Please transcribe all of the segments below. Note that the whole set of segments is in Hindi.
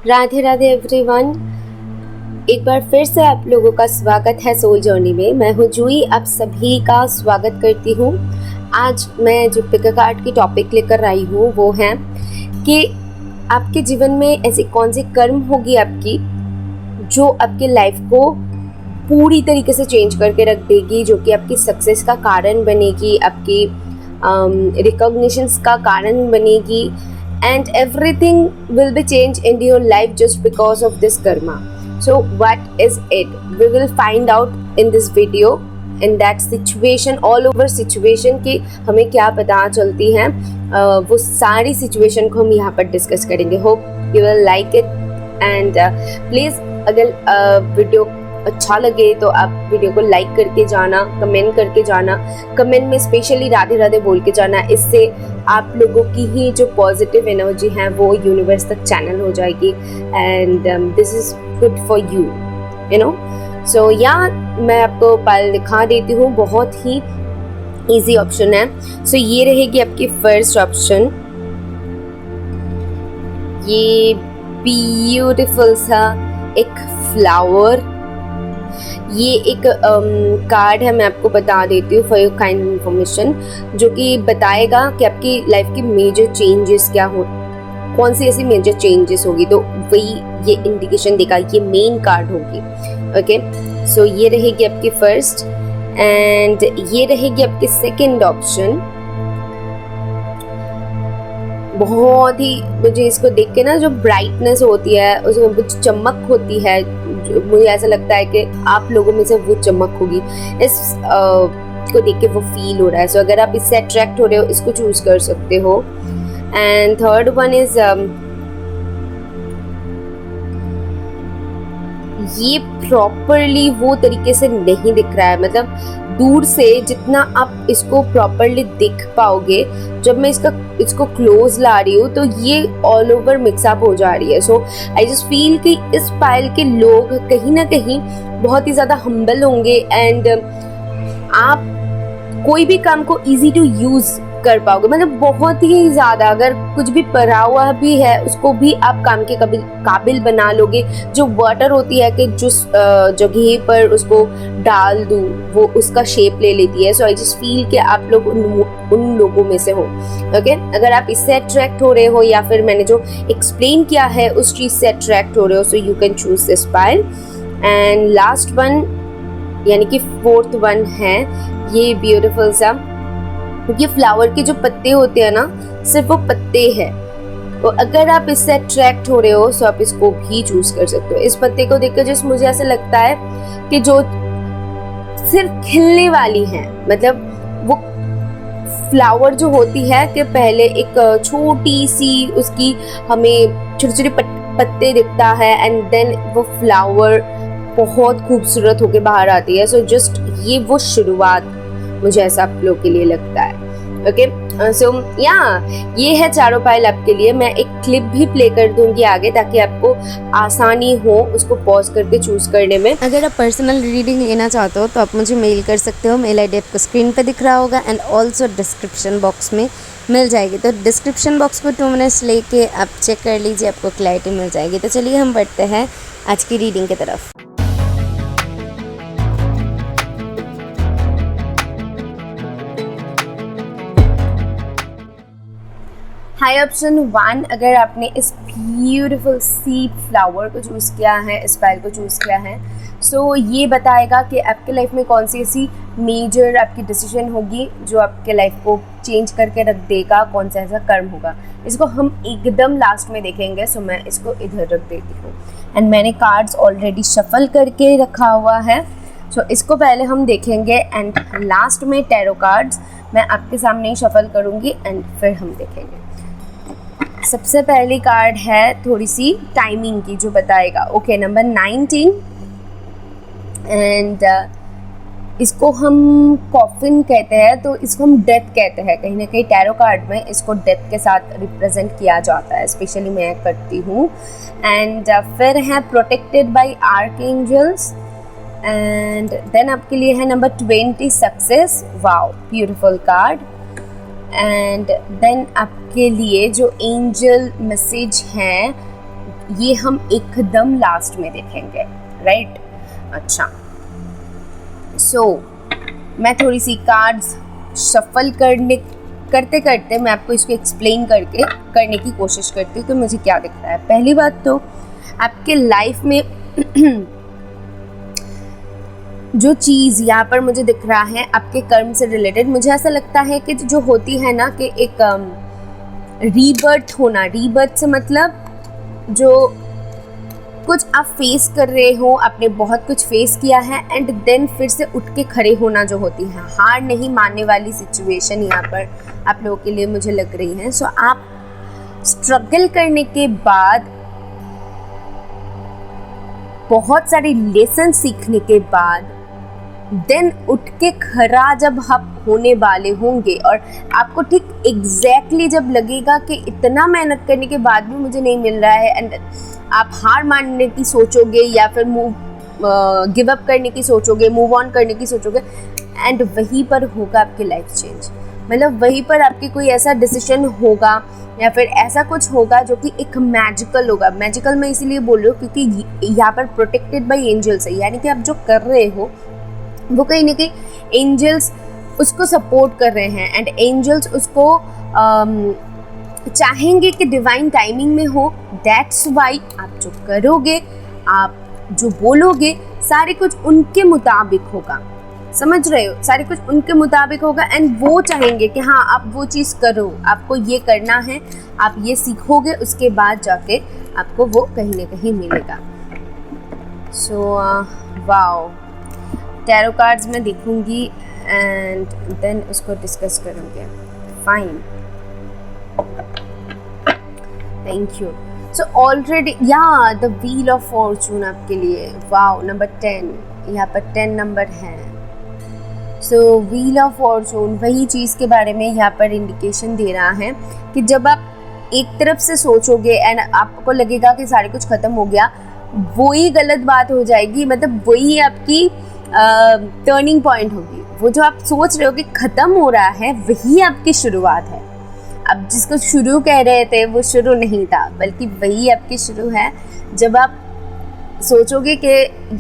राधे राधे एवरीवन। एक बार फिर से आप लोगों का स्वागत है सोल जर्नी में। मैं हूँ जूही, आप सभी का स्वागत करती हूँ। आज मैं जो पिक अ कार्ड की टॉपिक लेकर आई हूँ वो है कि आपके जीवन में ऐसी कौन सी कर्म होगी आपकी जो आपके लाइफ को पूरी तरीके से चेंज करके रख देगी, जो कि आपकी सक्सेस का कारण बनेगी, आपकी रिकॉग्निशंस का कारण बनेगी, and everything will be changed in your life just because of this karma. So what is it? We will find out in this video, in that situation, all over situation कि हमें क्या पता चलती हैं, वो सारी situation को हम यहाँ पर डिस्कस करेंगे। Hope you will like it and please अगर वीडियो अच्छा लगे तो आप वीडियो को लाइक करके जाना, कमेंट करके जाना, कमेंट में स्पेशली राधे राधे बोल के जाना। इससे आप लोगों की ही जो पॉजिटिव एनर्जी है वो यूनिवर्स तक चैनल हो जाएगी and this is good for you know. So यहाँ मैं आपको पायल दिखा देती हूँ, बहुत ही इजी ऑप्शन है। सो ये रहेगी आपकी फर्स्ट ऑप्शन, ये ब्यूटीफुल सा एक फ्लावर। ये एक कार्ड है, मैं आपको बता देती हूँ फॉर योर काइंड इन्फॉर्मेशन, जो कि बताएगा कि आपकी लाइफ की मेजर चेंजेस क्या हो, कौन सी ऐसी मेजर चेंजेस होगी, तो वही ये इंडिकेशन देगा। ये मेन कार्ड होगी। ओके, सो ये रहेगी आपकी फर्स्ट एंड ये रहेगी आपकी सेकंड ऑप्शन। बहुत ही मुझे इसको देख के ना जो ब्राइटनेस होती है, उसमें कुछ चमक होती है, मुझे ऐसा लगता है कि आप लोगों में से वो चमक होगी। इस को देख के वो फील हो रहा है। सो अगर आप इससे अट्रैक्ट हो रहे हो, इसको चूज कर सकते हो। एंड थर्ड वन इज ये प्रॉपरली वो तरीके से नहीं दिख रहा है, मतलब दूर से जितना आप इसको प्रॉपरली दिख पाओगे, जब मैं इसको क्लोज ला रही हूँ तो ये ऑल ओवर मिक्सअप हो जा रही है। सो आई जस्ट फील कि इस पायल के लोग कहीं ना कहीं बहुत ही ज़्यादा हम्बल होंगे एंड आप कोई भी काम को इजी टू यूज़ कर पाओगे, मतलब बहुत ही ज़्यादा। अगर कुछ भी पड़ा हुआ भी है उसको भी आप काम के काबिल बना लोगे। जो वाटर होती है कि जिस जगह पर उसको डाल दूँ वो उसका शेप ले लेती है। सो आई जस्ट फील कि आप लोग उन लोगों में से हो। ओके, अगर आप इससे अट्रैक्ट हो रहे हो या फिर मैंने जो एक्सप्लेन किया है उस चीज़ से अट्रैक्ट हो रहे हो, so you can choose this Payal. And last one यानी कि फोर्थ वन है ये ब्यूटीफुल सा, ये फ्लावर के जो पत्ते होते हैं ना, सिर्फ वो पत्ते हैं। तो अगर आप इससे अट्रैक्ट हो रहे हो तो आप इसको भी चूज कर सकते हो। इस पत्ते को देखकर जस्ट मुझे ऐसा लगता है कि जो सिर्फ खिलने वाली है, मतलब वो फ्लावर जो होती है कि पहले एक छोटी सी उसकी हमें छोटे छोटे पत्ते दिखता है एंड देन वो फ्लावर बहुत खूबसूरत होके बाहर आती है। सो जस्ट ये वो शुरुआत मुझे ऐसा आप लोग के लिए लगता है। ओके, सो ये है चारों पायल आपके लिए। मैं एक क्लिप भी प्ले कर दूंगी आगे ताकि आपको आसानी हो उसको पॉज करके चूज करने में। अगर आप पर्सनल रीडिंग लेना चाहते हो तो आप मुझे मेल कर सकते हो। मेल आईडी आपको स्क्रीन पे दिख रहा होगा एंड ऑल्सो डिस्क्रिप्शन बॉक्स में मिल जाएगी। तो डिस्क्रिप्शन बॉक्स को 2 मिनट्स लेके आप चेक कर लीजिए, आपको क्लैरिटी मिल जाएगी। तो चलिए हम बढ़ते हैं आज की रीडिंग की तरफ। हाई ऑप्शन 1, अगर आपने इस ब्यूटीफुल सी फ्लावर को चूज़ किया है, इस पायल को चूज़ किया है, सो ये बताएगा कि आपके लाइफ में कौन सी ऐसी मेजर आपकी डिसीजन होगी जो आपके लाइफ को चेंज करके रख देगा, कौन सा ऐसा कर्म होगा। इसको हम एकदम लास्ट में देखेंगे। सो मैं इसको इधर रख देती हूँ एंड मैंने कार्ड्स ऑलरेडी शफल करके रखा हुआ है। सो इसको पहले हम देखेंगे एंड लास्ट में टैरो कार्ड्स मैं आपके सामने ही शफल करूँगी एंड फिर हम देखेंगे। सबसे पहली कार्ड है थोड़ी सी टाइमिंग की जो बताएगा। ओके, नंबर 19 एंड इसको हम कॉफिन कहते हैं, तो इसको हम डेथ कहते हैं। कहीं ना कहीं टैरो कार्ड में इसको डेथ के साथ रिप्रेजेंट किया जाता है, स्पेशली मैं करती हूँ। एंड फिर है protected by archangels and then आपके लिए है number 20 success. Wow, beautiful card. And then आपके लिए जो एंजल मैसेज हैं ये हम एकदम लास्ट में देखेंगे, राइट? अच्छा, सो मैं थोड़ी सी कार्ड्स शफल करते करते मैं आपको इसको एक्सप्लेन करने की कोशिश करती हूँ कि मुझे क्या दिख रहा है। पहली बात तो आपके लाइफ में जो चीज़ यहाँ पर मुझे दिख रहा है आपके कर्म से रिलेटेड, मुझे ऐसा लगता है कि जो होती है ना कि एक रीबर्थ होना। रीबर्थ से मतलब जो कुछ आप फेस कर रहे हो, आपने बहुत कुछ फेस किया है एंड देन फिर से उठ के खड़े होना जो होती है, हार नहीं मानने वाली सिचुएशन यहाँ पर आप लोगों के लिए मुझे लग रही है। सो आप स्ट्रगल करने के बाद, बहुत सारे लेसन सीखने के बाद देन उठ के खड़ा जब आप होने वाले होंगे और आपको ठीक एग्जैक्टली जब लगेगा कि इतना मेहनत करने के बाद भी मुझे नहीं मिल रहा है एंड आप हार मानने की सोचोगे या फिर गिव अप करने की सोचोगे, मूव ऑन करने की सोचोगे एंड वहीं पर होगा आपकी लाइफ चेंज। मतलब वहीं पर आपकी कोई ऐसा डिसीजन होगा या फिर ऐसा कुछ होगा जो कि एक मैजिकल होगा। मैजिकल मैं इसीलिए बोल रही हूँ क्योंकि यहाँ पर प्रोटेक्टेड बाय एंजल्स है, यानी कि आप जो कर रहे हो वो कहीं ना कहीं एंजल्स उसको सपोर्ट कर रहे हैं एंड एंजल्स उसको चाहेंगे कि डिवाइन टाइमिंग में हो। दैट्स वाई आप जो करोगे, आप जो बोलोगे, सारे कुछ उनके मुताबिक होगा। समझ रहे हो? सारे कुछ उनके मुताबिक होगा एंड वो चाहेंगे कि हाँ आप वो चीज़ करो, आपको ये करना है, आप ये सीखोगे, उसके बाद जाके आपको वो कहीं ना कहीं मिलेगा। सो वाओ, टैरो कार्ड्स मैं देखूंगी एंड देन उसको डिस्कस करूँगी। Fine, thank you. So already या द व्हील ऑफ फॉर्चून आपके लिए, वाओ, नंबर 10, यहाँ पर 10 नंबर है। सो व्हील ऑफ फॉर्चून वही चीज़ के बारे में यहाँ पर इंडिकेशन दे रहा है कि जब आप एक तरफ से सोचोगे एंड आपको लगेगा कि सारे कुछ ख़त्म हो गया, वही गलत बात हो जाएगी। मतलब वही आपकी टर्निंग पॉइंट होगी। वो जो आप सोच रहे हो कि ख़त्म हो रहा है, वही आपकी शुरुआत है। अब जिसको शुरू कह रहे थे वो शुरू नहीं था, बल्कि वही आपकी शुरू है। जब आप सोचोगे कि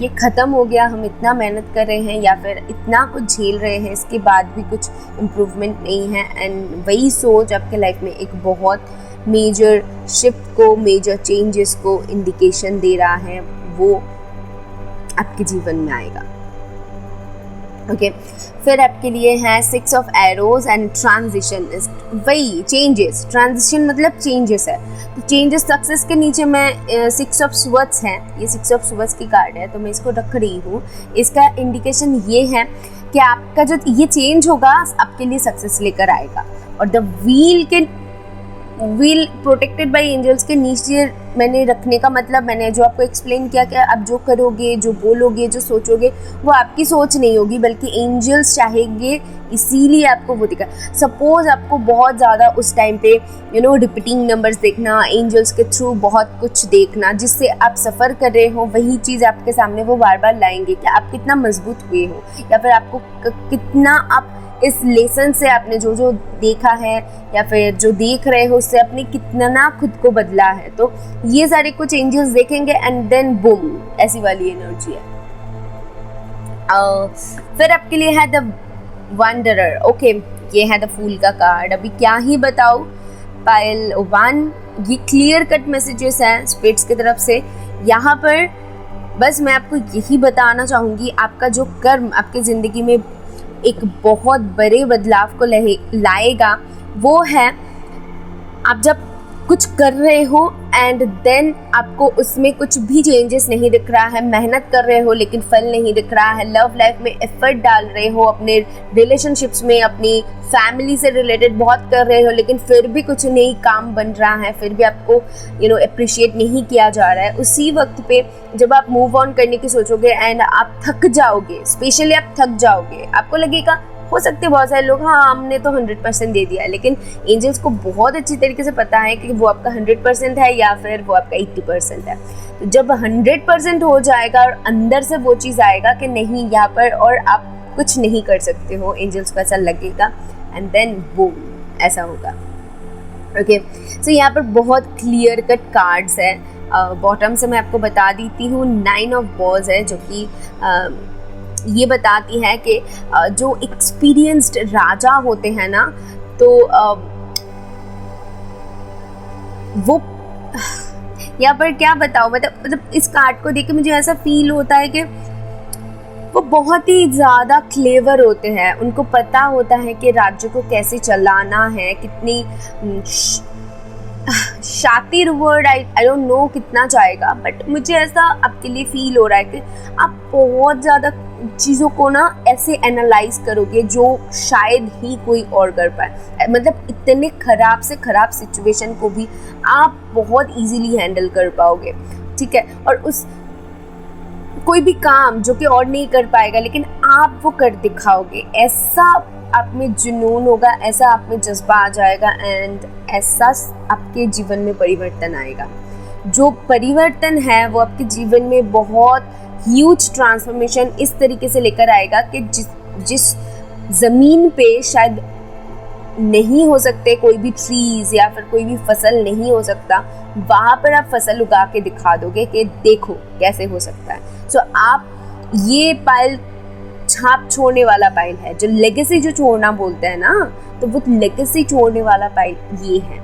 ये ख़त्म हो गया, हम इतना मेहनत कर रहे हैं या फिर इतना कुछ झेल रहे हैं, इसके बाद भी कुछ इम्प्रूवमेंट नहीं है, एंड वही सोच आपके लाइफ में एक बहुत मेजर शिफ्ट को, मेजर चेंजेस को इंडिकेशन दे रहा है, वो आपके जीवन में आएगा। ओके, फिर आपके लिए है 6 ऑफ एरोज एंड ट्रांजिशन। वही चेंजेस, ट्रांजिशन मतलब चेंजेस है। तो चेंजेस सक्सेस के नीचे मैं 6 ऑफ स्वर्ड्स है, ये 6 ऑफ स्वर्ड्स की कार्ड है, तो मैं इसको रख रही हूँ। इसका इंडिकेशन ये है कि आपका जो ये चेंज होगा आपके लिए सक्सेस लेकर आएगा। और the wheel protected by angels के नीचे मैंने रखने का मतलब, मैंने जो आपको एक्सप्लेन किया कि आप जो करोगे, जो बोलोगे, जो सोचोगे, वो आपकी सोच नहीं होगी, बल्कि एंजल्स चाहेंगे, इसीलिए आपको वो दिखा। सपोज आपको बहुत ज़्यादा उस टाइम पे रिपीटिंग नंबर्स देखना, एंजल्स के थ्रू बहुत कुछ देखना, जिससे आप सफ़र कर रहे हो, वही चीज़ आपके सामने वो बार बार लाएंगे कि आप कितना मजबूत हुए हो, या फिर आपको कितना आप इस लेसन से आपने जो जो देखा है या फिर जो देख रहे हो उससे आपने कितना खुद को बदला है। तो ये सारे कुछ एंजल्स देखेंगे एंड देन बूम, ऐसी वाली एनर्जी है। फिर आपके लिए है द वंडरर। ओके, ये है द फूल का कार्ड। अभी क्या ही बताओ, पाइल 1, ये क्लियर कट मैसेजेस हैं स्पिरिट्स की तरफ से। यहाँ पर बस मैं आपको यही बताना चाहूँगी, आपका जो कर्म आपकी ज़िंदगी में एक बहुत बड़े बदलाव को लाएगा, वो है आप जब कुछ कर रहे हो एंड देन आपको उसमें कुछ भी चेंजेस नहीं दिख रहा है, मेहनत कर रहे हो लेकिन फल नहीं दिख रहा है, लव लाइफ में एफर्ट डाल रहे हो, अपने रिलेशनशिप्स में, अपनी फैमिली से रिलेटेड बहुत कर रहे हो, लेकिन फिर भी कुछ नहीं काम बन रहा है, फिर भी आपको अप्रिशिएट नहीं किया जा रहा है। उसी वक्त पे जब आप मूव ऑन करने की सोचोगे एंड आप थक जाओगे, स्पेशली आप थक जाओगे, आपको लगेगा, हो सकते हैं बहुत सारे लोग, हाँ हमने तो 100% दे दिया है, लेकिन एंजल्स को बहुत अच्छी तरीके से पता है कि वो आपका 100% है या फिर वो आपका 80% है। तो जब 100% हो जाएगा और अंदर से वो चीज़ आएगा कि नहीं यहाँ पर और आप कुछ नहीं कर सकते हो, एंजल्स को ऐसा लगेगा एंड देन वो ऐसा होगा। ओके, सो यहाँ पर बहुत क्लियर कट कार्ड्स है बॉटम से मैं आपको बता देती हूँ 9 ऑफ वॉर्स है, जो कि ये बताती है कि जो एक्सपीरियंस्ड राजा होते हैं ना, तो वो यहाँ पर क्या बताओ, मतलब इस कार्ड को देख के मुझे ऐसा फील होता है कि वो बहुत ही ज़्यादा क्लेवर होते हैं, उनको पता होता है कि राज्य को कैसे चलाना है, कितनी शातिर वर्ड आई डोंट नो कितना जाएगा, बट मुझे ऐसा आपके लिए फील हो रहा है कि आप बहुत ज़्यादा चीज़ों को ना ऐसे एनालाइज करोगे जो शायद ही कोई और कर पाए। मतलब इतने ख़राब से ख़राब सिचुएशन को भी आप बहुत इजीली हैंडल कर पाओगे, ठीक है। और उस कोई भी काम जो कि और नहीं कर पाएगा, लेकिन आप वो कर दिखाओगे, ऐसा आप में जुनून होगा, ऐसा आप में जज्बा आ जाएगा, एंड ऐसा आपके जीवन में परिवर्तन आएगा। जो परिवर्तन है वो आपके जीवन में बहुत ह्यूज ट्रांसफॉर्मेशन इस तरीके से लेकर आएगा कि जिस ज़मीन पे शायद नहीं हो सकते कोई भी ट्रीज या फिर कोई भी फसल नहीं हो सकता, वहाँ पर आप फसल उगा के दिखा दोगे कि देखो कैसे हो सकता है। सो आप ये पाइल छाप छोड़ने वाला पाइल है, जो लेगेसी जो छोड़ना बोलते हैं ना, तो वो लेगेसी छोड़ने वाला पाइल ये है।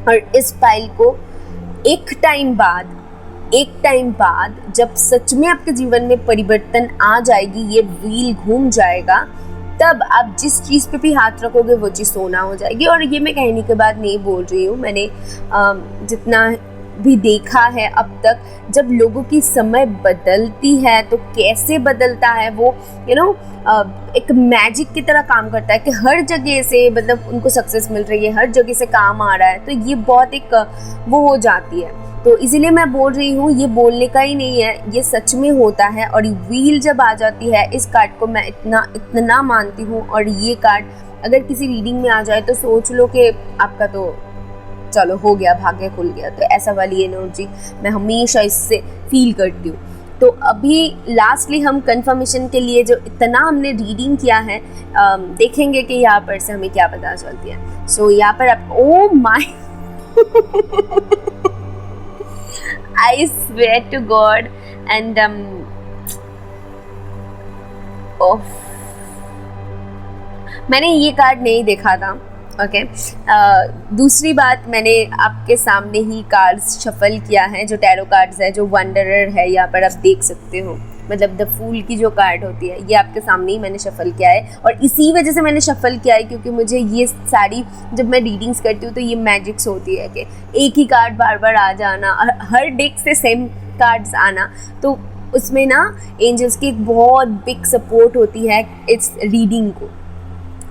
और इस पाइल को एक टाइम बाद जब सच में आपके जीवन में परिवर्तन आ जाएगी, ये व्हील घूम जाएगा, तब आप जिस चीज़ पे भी हाथ रखोगे वो चीज़ सोना हो जाएगी। और ये मैं कहने के बाद नहीं बोल रही हूँ, मैंने जितना भी देखा है अब तक, जब लोगों की समय बदलती है तो कैसे बदलता है वो एक मैजिक की तरह काम करता है कि हर जगह से मतलब उनको सक्सेस मिल रही है, हर जगह से काम आ रहा है, तो ये बहुत एक वो हो जाती है। तो इसीलिए मैं बोल रही हूँ, ये बोलने का ही नहीं है, ये सच में होता है। और व्हील जब आ जाती है, इस कार्ड को मैं इतना मानती हूँ। और ये कार्ड अगर किसी रीडिंग में आ जाए तो सोच लो कि आपका तो चलो हो गया, भाग्य खुल गया। तो ऐसा वाली एनर्जी मैं हमेशा इससे फील करती हूँ। तो अभी लास्टली हम कंफर्मेशन के लिए जो इतना हमने रीडिंग किया है, देखेंगे कि यहाँ पर से हमें क्या पता चलती है। सो यहाँ पर आप oh my I swear to God and मैंने ये कार्ड नहीं देखा था, ओके। दूसरी बात, मैंने आपके सामने ही कार्ड्स शफल किया है, जो टैरो कार्ड्स है, जो वंडरर है, यहाँ पर आप देख सकते हो, मतलब द फूल की जो कार्ड होती है, ये आपके सामने ही मैंने शफल किया है। और इसी वजह से मैंने शफल किया है क्योंकि मुझे ये सारी, जब मैं रीडिंग्स करती हूँ तो ये मैजिक्स होती है कि एक ही कार्ड बार बार आ जाना और हर डेक से सेम कार्ड्स आना, तो उसमें ना एंजल्स की एक बहुत बिग सपोर्ट होती है इस रीडिंग को।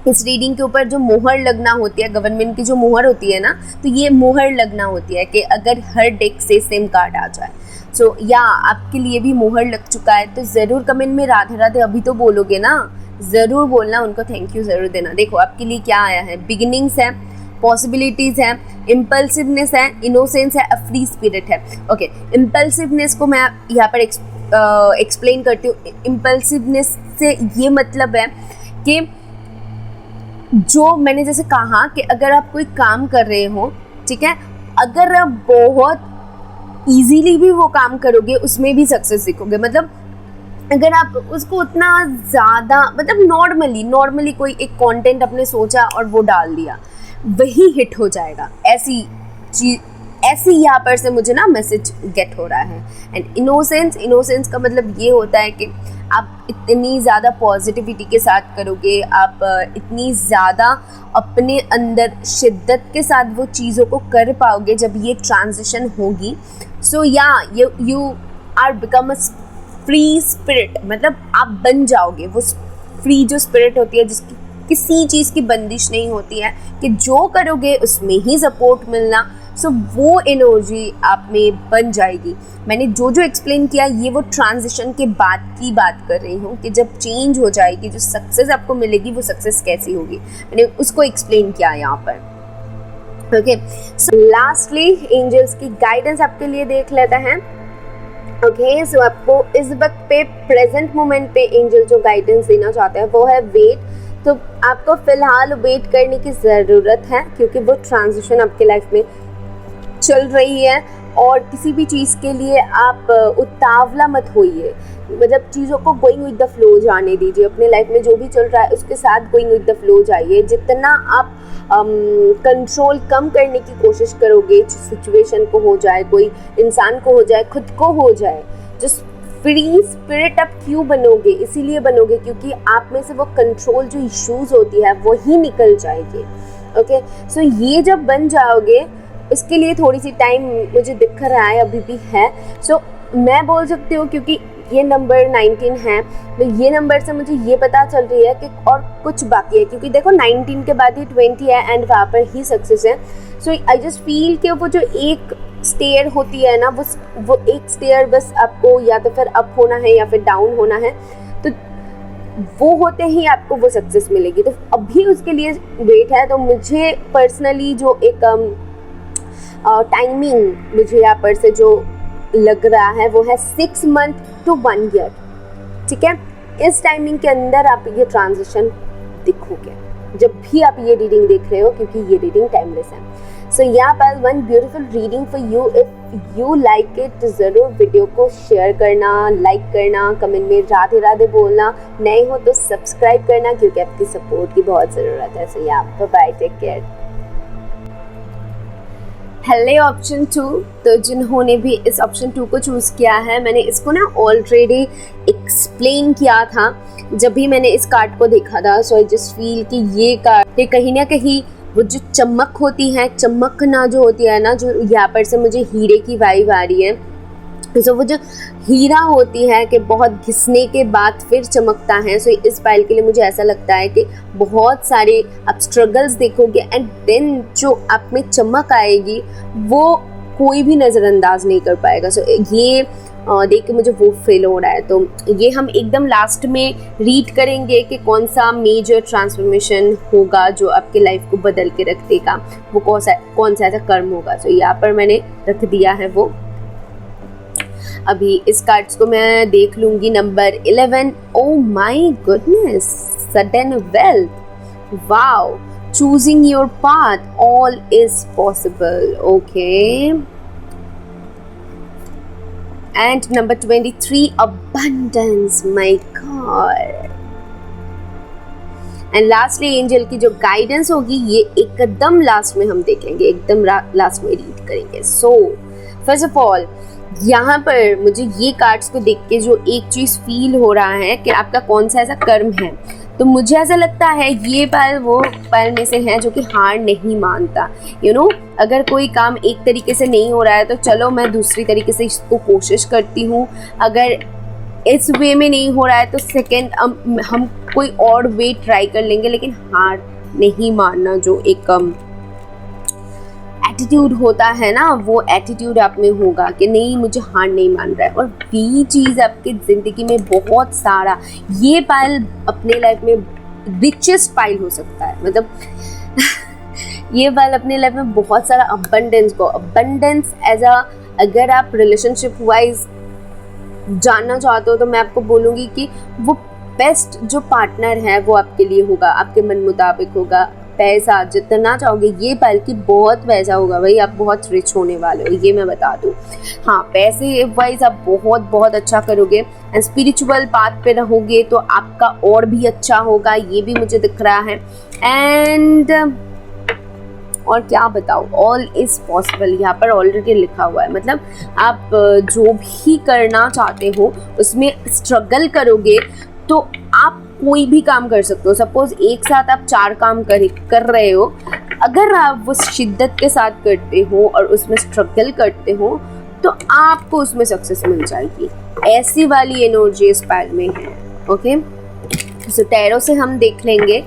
इस रीडिंग के ऊपर जो मोहर लगना होती है, गवर्नमेंट की जो मोहर होती है ना, तो ये मोहर लगना होती है कि अगर हर डेक से सेम कार्ड आ जाए। सो या आपके लिए भी मोहर लग चुका है तो ज़रूर कमेंट में राधे राधे अभी तो बोलोगे ना, ज़रूर बोलना, उनको थैंक यू ज़रूर देना। देखो आपके लिए क्या आया है, बिगिनिंग्स है, पॉसिबिलिटीज़ है, इम्पल्सिवनेस है, इनोसेंस है, फ्री स्पिरिट है। ओके, इम्पल्सिवनेस को मैं यहाँ पर एक्सप्लेन करती हूँ। इम्पल्सिवनेस से ये मतलब है कि जो मैंने जैसे कहा कि अगर आप कोई काम कर रहे हो, ठीक है, अगर आप बहुत इजीली भी वो काम करोगे उसमें भी सक्सेस दिखोगे। मतलब अगर आप उसको उतना ज़्यादा, मतलब नॉर्मली कोई एक कंटेंट आपने सोचा और वो डाल दिया, वही हिट हो जाएगा। ऐसी यहाँ पर से मुझे ना मैसेज गेट हो रहा है। एंड इनोसेंस का मतलब ये होता है कि आप इतनी ज़्यादा पॉजिटिविटी के साथ करोगे, आप इतनी ज़्यादा अपने अंदर शिद्दत के साथ वो चीज़ों को कर पाओगे जब ये ट्रांजिशन होगी। So yeah you are become a free spirit, मतलब आप बन जाओगे वो फ्री जो स्पिरिट होती है जिसकी किसी चीज़ की बंदिश नहीं होती है, कि जो करोगे उसमें ही सपोर्ट मिलना। सो वो एनर्जी आप में बन जाएगी। मैंने जो जो एक्सप्लेन किया ये वो ट्रांजिशन के बाद की बात कर रही हूँ कि जब चेंज हो जाएगी, जो सक्सेस आपको मिलेगी वो सक्सेस कैसी होगी, मैंने उसको एक्सप्लेन किया यहाँ पर। ओके, सो लास्टली एंजल्स की गाइडेंस आपके लिए देख लेते हैं। ओके, सो आपको इस वक्त पे प्रेजेंट मोमेंट पे एंजल जो गाइडेंस देना चाहते हैं वो है वेट। तो आपको फ़िलहाल वेट करने की ज़रूरत है क्योंकि वो ट्रांजिशन आपकी लाइफ में चल रही है और किसी भी चीज़ के लिए आप उतावला मत होइए, मतलब चीज़ों को गोइंग विद द फ्लो जाने दीजिए। अपने लाइफ में जो भी चल रहा है उसके साथ गोइंग विद द फ्लो जाइए। जितना आप कंट्रोल कम करने की कोशिश करोगे, सिचुएशन को हो जाए, कोई इंसान को हो जाए, खुद को हो जाए, जस्ट फ्री स्पिरिट आप क्यों बनोगे? इसीलिए बनोगे क्योंकि आप में से वो कंट्रोल जो इश्यूज होती है वो ही निकल जाएगी। ओके, सो ये जब बन जाओगे, उसके लिए थोड़ी सी टाइम मुझे दिख रहा है अभी भी है। सो मैं बोल सकती हूँ क्योंकि ये नंबर 19 है, तो ये नंबर से मुझे ये पता चल रही है कि और कुछ बाकी है, क्योंकि देखो 19 के बाद ही 20 है एंड वहाँ पर ही सक्सेस है। सो आई जस्ट फील कि वो जो एक स्टेयर होती है ना, वो एक स्टेयर बस आपको या तो फिर अप होना है या फिर डाउन होना है, तो वो होते ही आपको वो सक्सेस मिलेगी। तो अभी उसके लिए वेट है। तो मुझे पर्सनली जो एक टाइमिंग मुझे यहाँ पर से जो लग रहा है वो है 6 मंथ to 1 year। ठीक है, इस टाइमिंग के अंदर आप ये ट्रांजिशन दिखोगे जब भी आप ये रीडिंग देख रहे हो, क्योंकि ये रीडिंग टाइमलेस है। सो यहाँ पर one beautiful reading for you. If you like it तो ज़रूर वीडियो को शेयर करना, लाइक करना, कमेंट में राधे राधे बोलना, नए हो तो सब्सक्राइब करना, क्योंकि आपकी सपोर्ट की बहुत ज़रूरत है। सो यहाँ bye, take care. Hello option 2, तो जिन्होंने भी इस ऑप्शन 2 को चूज़ किया है, मैंने इसको ना ऑलरेडी एक्सप्लेन किया था जब भी मैंने इस कार्ड को देखा था। सो आई जस्ट फील कि ये कार्ड कहीं ना कहीं वो जो चमक होती है, चमकना जो होती है ना, जो यहाँ पर से मुझे हीरे की वाइब आ रही है। सो वो जो हीरा होती है कि बहुत घिसने के बाद फिर चमकता है। सो इस फाइल के लिए मुझे ऐसा लगता है कि बहुत सारे आप स्ट्रगल्स देखोगे एंड देन जो आप में चमक आएगी वो कोई भी नज़रअंदाज नहीं कर पाएगा। सो ये देख के मुझे वो फील हो रहा है। तो ये हम एकदम लास्ट में रीड करेंगे कि कौन सा मेजर ट्रांसफॉर्मेशन होगा जो आपके लाइफ को बदल के रख देगा, वो कौन सा ऐसा कर्म होगा। सो यहाँ पर मैंने रख दिया है वो। अभी इस कार्ड्स को मैं देख लूँगी। Number 11, oh my goodness, sudden wealth, wow, choosing your path, all is possible. Okay, and number 23, abundance, my God। And lastly angel की जो गाइडेंस होगी ये एकदम लास्ट में हम देखेंगे, एकदम लास्ट में रीड करेंगे। सो फर्स्ट ऑफ ऑल यहाँ पर मुझे ये कार्ड्स को देख के जो एक चीज़ फील हो रहा है कि आपका कौन सा ऐसा कर्म है, तो मुझे ऐसा लगता है ये पल वो पल में से है जो कि हार नहीं मानता। यू नो, अगर कोई काम एक तरीके से नहीं हो रहा है तो चलो मैं दूसरी तरीके से इसको कोशिश करती हूँ, अगर इस वे में नहीं हो रहा है तो सेकंड हम कोई और वे ट्राई कर लेंगे, लेकिन हार नहीं मानना जो एक एटीट्यूड होता है ना, वो एटीट्यूड आप में होगा कि नहीं मुझे हार नहीं मान रहा है। और ये चीज़ आपकी ज़िंदगी में बहुत सारा, ये पाइल अपने लाइफ में रिचेस्ट पाइल हो सकता है, मतलब ये पाइल अपने लाइफ में बहुत सारा अबंडेंस एज अगर आप रिलेशनशिप वाइज जानना चाहते हो तो मैं आपको बोलूँगी कि वो बेस्ट जो पार्टनर है वो आपके लिए होगा, आपके मन मुताबिक होगा। पैसा जितना चाहोगे, ये पल की बहुत पैसा होगा भाई, आप बहुत रिच होने वाले हो, ये मैं बता दूँ। हाँ, पैसे वाइज आप बहुत बहुत अच्छा करोगे एंड स्पिरिचुअल पाथ पे रहोगे तो आपका और भी अच्छा होगा, ये भी मुझे दिख रहा है। एंड और क्या बताओ, ऑल इज़ पॉसिबल यहाँ पर ऑलरेडी लिखा हुआ है। मतलब आप जो भी करना चाहते हो उसमें स्ट्रगल करोगे तो आप कोई भी काम कर सकते हो। सपोज एक साथ आप 4 काम कर रहे हो, अगर आप वो शिद्दत के साथ करते हो और उसमें स्ट्रगल करते हो तो आपको उसमें सक्सेस मिल जाएगी। ऐसी वाली एनर्जी इस पाइल में है। ओके, सो टैरो से हम देख लेंगे